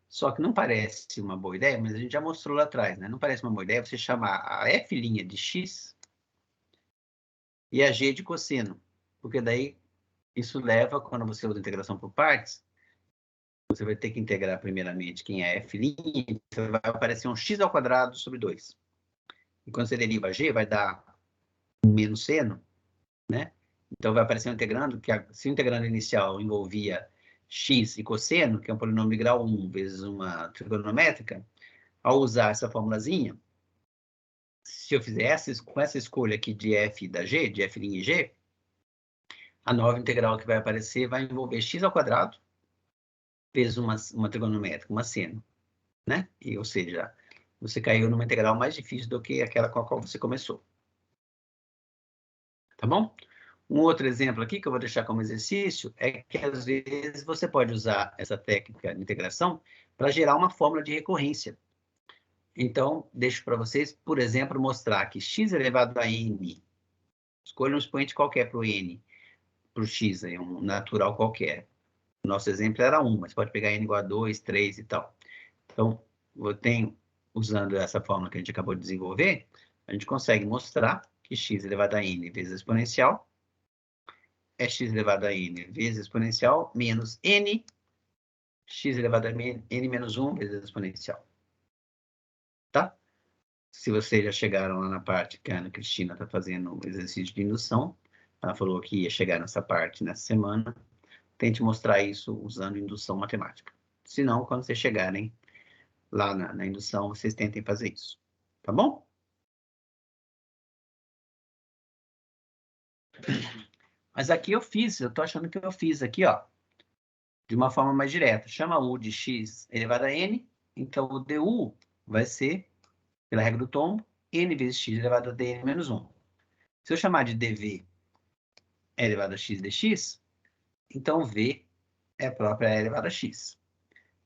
Speaker 1: Só que não parece uma boa ideia, mas a gente já mostrou lá atrás, né? Não parece uma boa ideia você chamar a f' de x e a g de cosseno, porque daí isso leva, quando você usa a integração por partes, você vai ter que integrar primeiramente quem é f', então vai aparecer um x ao quadrado sobre 2. E quando você deriva g, vai dar um menos seno, né? Então vai aparecer um integrando, que se o integrando inicial envolvia x e cosseno, que é um polinômio de grau 1 vezes uma trigonométrica, ao usar essa formulazinha, se eu fizer com essa escolha aqui de f da g, de f' e g, a nova integral que vai aparecer vai envolver x ao quadrado vezes uma trigonométrica, uma seno, né? Ou seja, você caiu numa integral mais difícil do que aquela com a qual você começou. Tá bom? Um outro exemplo aqui que eu vou deixar como exercício é que, às vezes, você pode usar essa técnica de integração para gerar uma fórmula de recorrência. Então, deixo para vocês, por exemplo, mostrar que x elevado a n, escolha um expoente qualquer para o n, para o x, aí, um natural qualquer. O nosso exemplo era 1, mas pode pegar n igual a 2, 3 e tal. Então, eu tenho, usando essa fórmula que a gente acabou de desenvolver, a gente consegue mostrar que x elevado a n vezes a exponencial é x elevado a n vezes a exponencial menos n, x elevado a n menos 1 vezes a exponencial. Tá? Se vocês já chegaram lá na parte que a Ana Cristina está fazendo o exercício de indução, ela falou que ia chegar nessa parte nessa semana, tente mostrar isso usando indução matemática. Se não, quando vocês chegarem lá na indução, vocês tentem fazer isso. Tá bom? Mas aqui eu tô achando que eu fiz aqui, ó, de uma forma mais direta. Chama u de x elevado a n, então o du vai ser, pela regra do tombo, n vezes x elevado a dn menos 1. Se eu chamar de dv elevado a x dx, então v é a própria e elevado a x.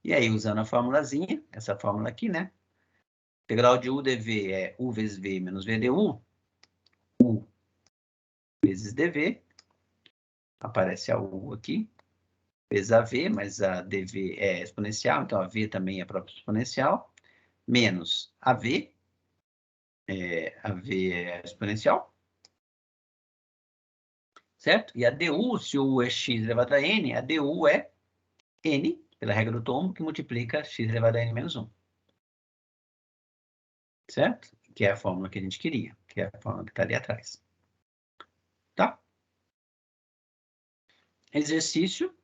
Speaker 1: E aí, usando a formulazinha, essa fórmula aqui, né? Integral de u dv é u vezes v menos v du. U vezes dv. Aparece a u aqui. Vezes a v, mas a dv é exponencial, então a v também é própria exponencial. Menos a v. A v é exponencial. Certo? E a du, se o u é x elevado a n, a du é n, pela regra do tombo, que multiplica x elevado a n menos 1. Certo? Que é a fórmula que a gente queria, que é a fórmula que está ali atrás. Tá? Exercício.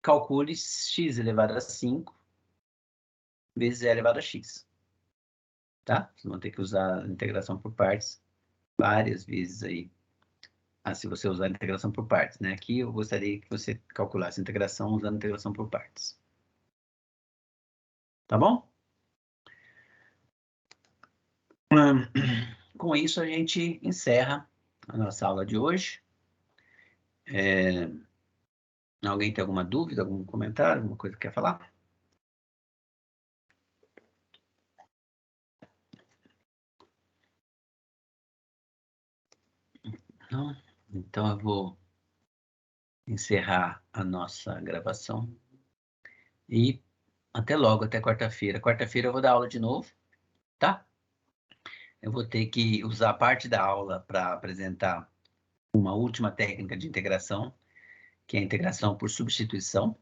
Speaker 1: Calcule x elevado a 5 vezes e elevado a x. Tá? Vocês vão ter que usar a integração por partes várias vezes aí. Se você usar a integração por partes, né? Aqui eu gostaria que você calculasse a integração usando a integração por partes. Tá bom? Com isso, a gente encerra a nossa aula de hoje. Alguém tem alguma dúvida, algum comentário, alguma coisa que quer falar? Não? Então eu vou encerrar a nossa gravação. E até logo, até quarta-feira. Quarta-feira eu vou dar aula de novo, tá? Eu vou ter que usar parte da aula para apresentar uma última técnica de integração, que é a integração por substituição,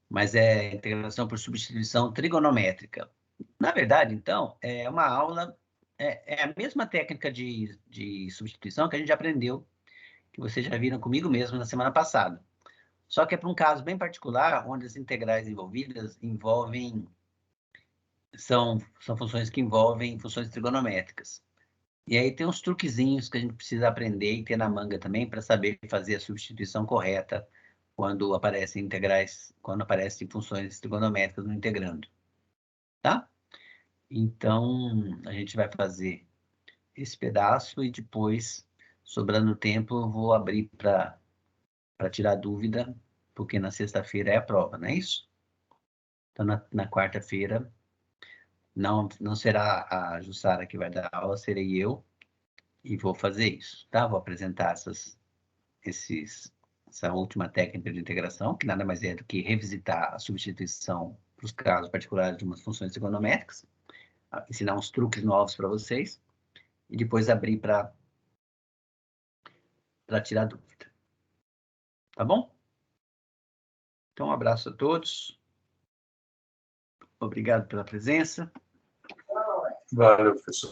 Speaker 1: mas é integração por substituição trigonométrica. Na verdade, então, é uma aula, é a mesma técnica de substituição que a gente já aprendeu, que vocês já viram comigo mesmo na semana passada. Só que é para um caso bem particular, onde as integrais envolvidas são funções que envolvem funções trigonométricas. E aí tem uns truquezinhos que a gente precisa aprender e ter na manga também para saber fazer a substituição correta quando aparecem integrais, quando aparecem funções trigonométricas no integrando. Tá? Então, a gente vai fazer esse pedaço e depois, sobrando tempo, eu vou abrir para para tirar dúvida, porque na sexta-feira é a prova, não é isso? Então, na quarta-feira, não será a Jussara que vai dar aula, serei eu, e vou fazer isso, tá? Vou apresentar essa última técnica de integração, que nada mais é do que revisitar a substituição para os casos particulares de umas funções trigonométricas, ensinar uns truques novos para vocês, e depois abrir para tirar dúvida. Tá bom? Então, um abraço a todos. Obrigado pela presença.
Speaker 2: Valeu, professor.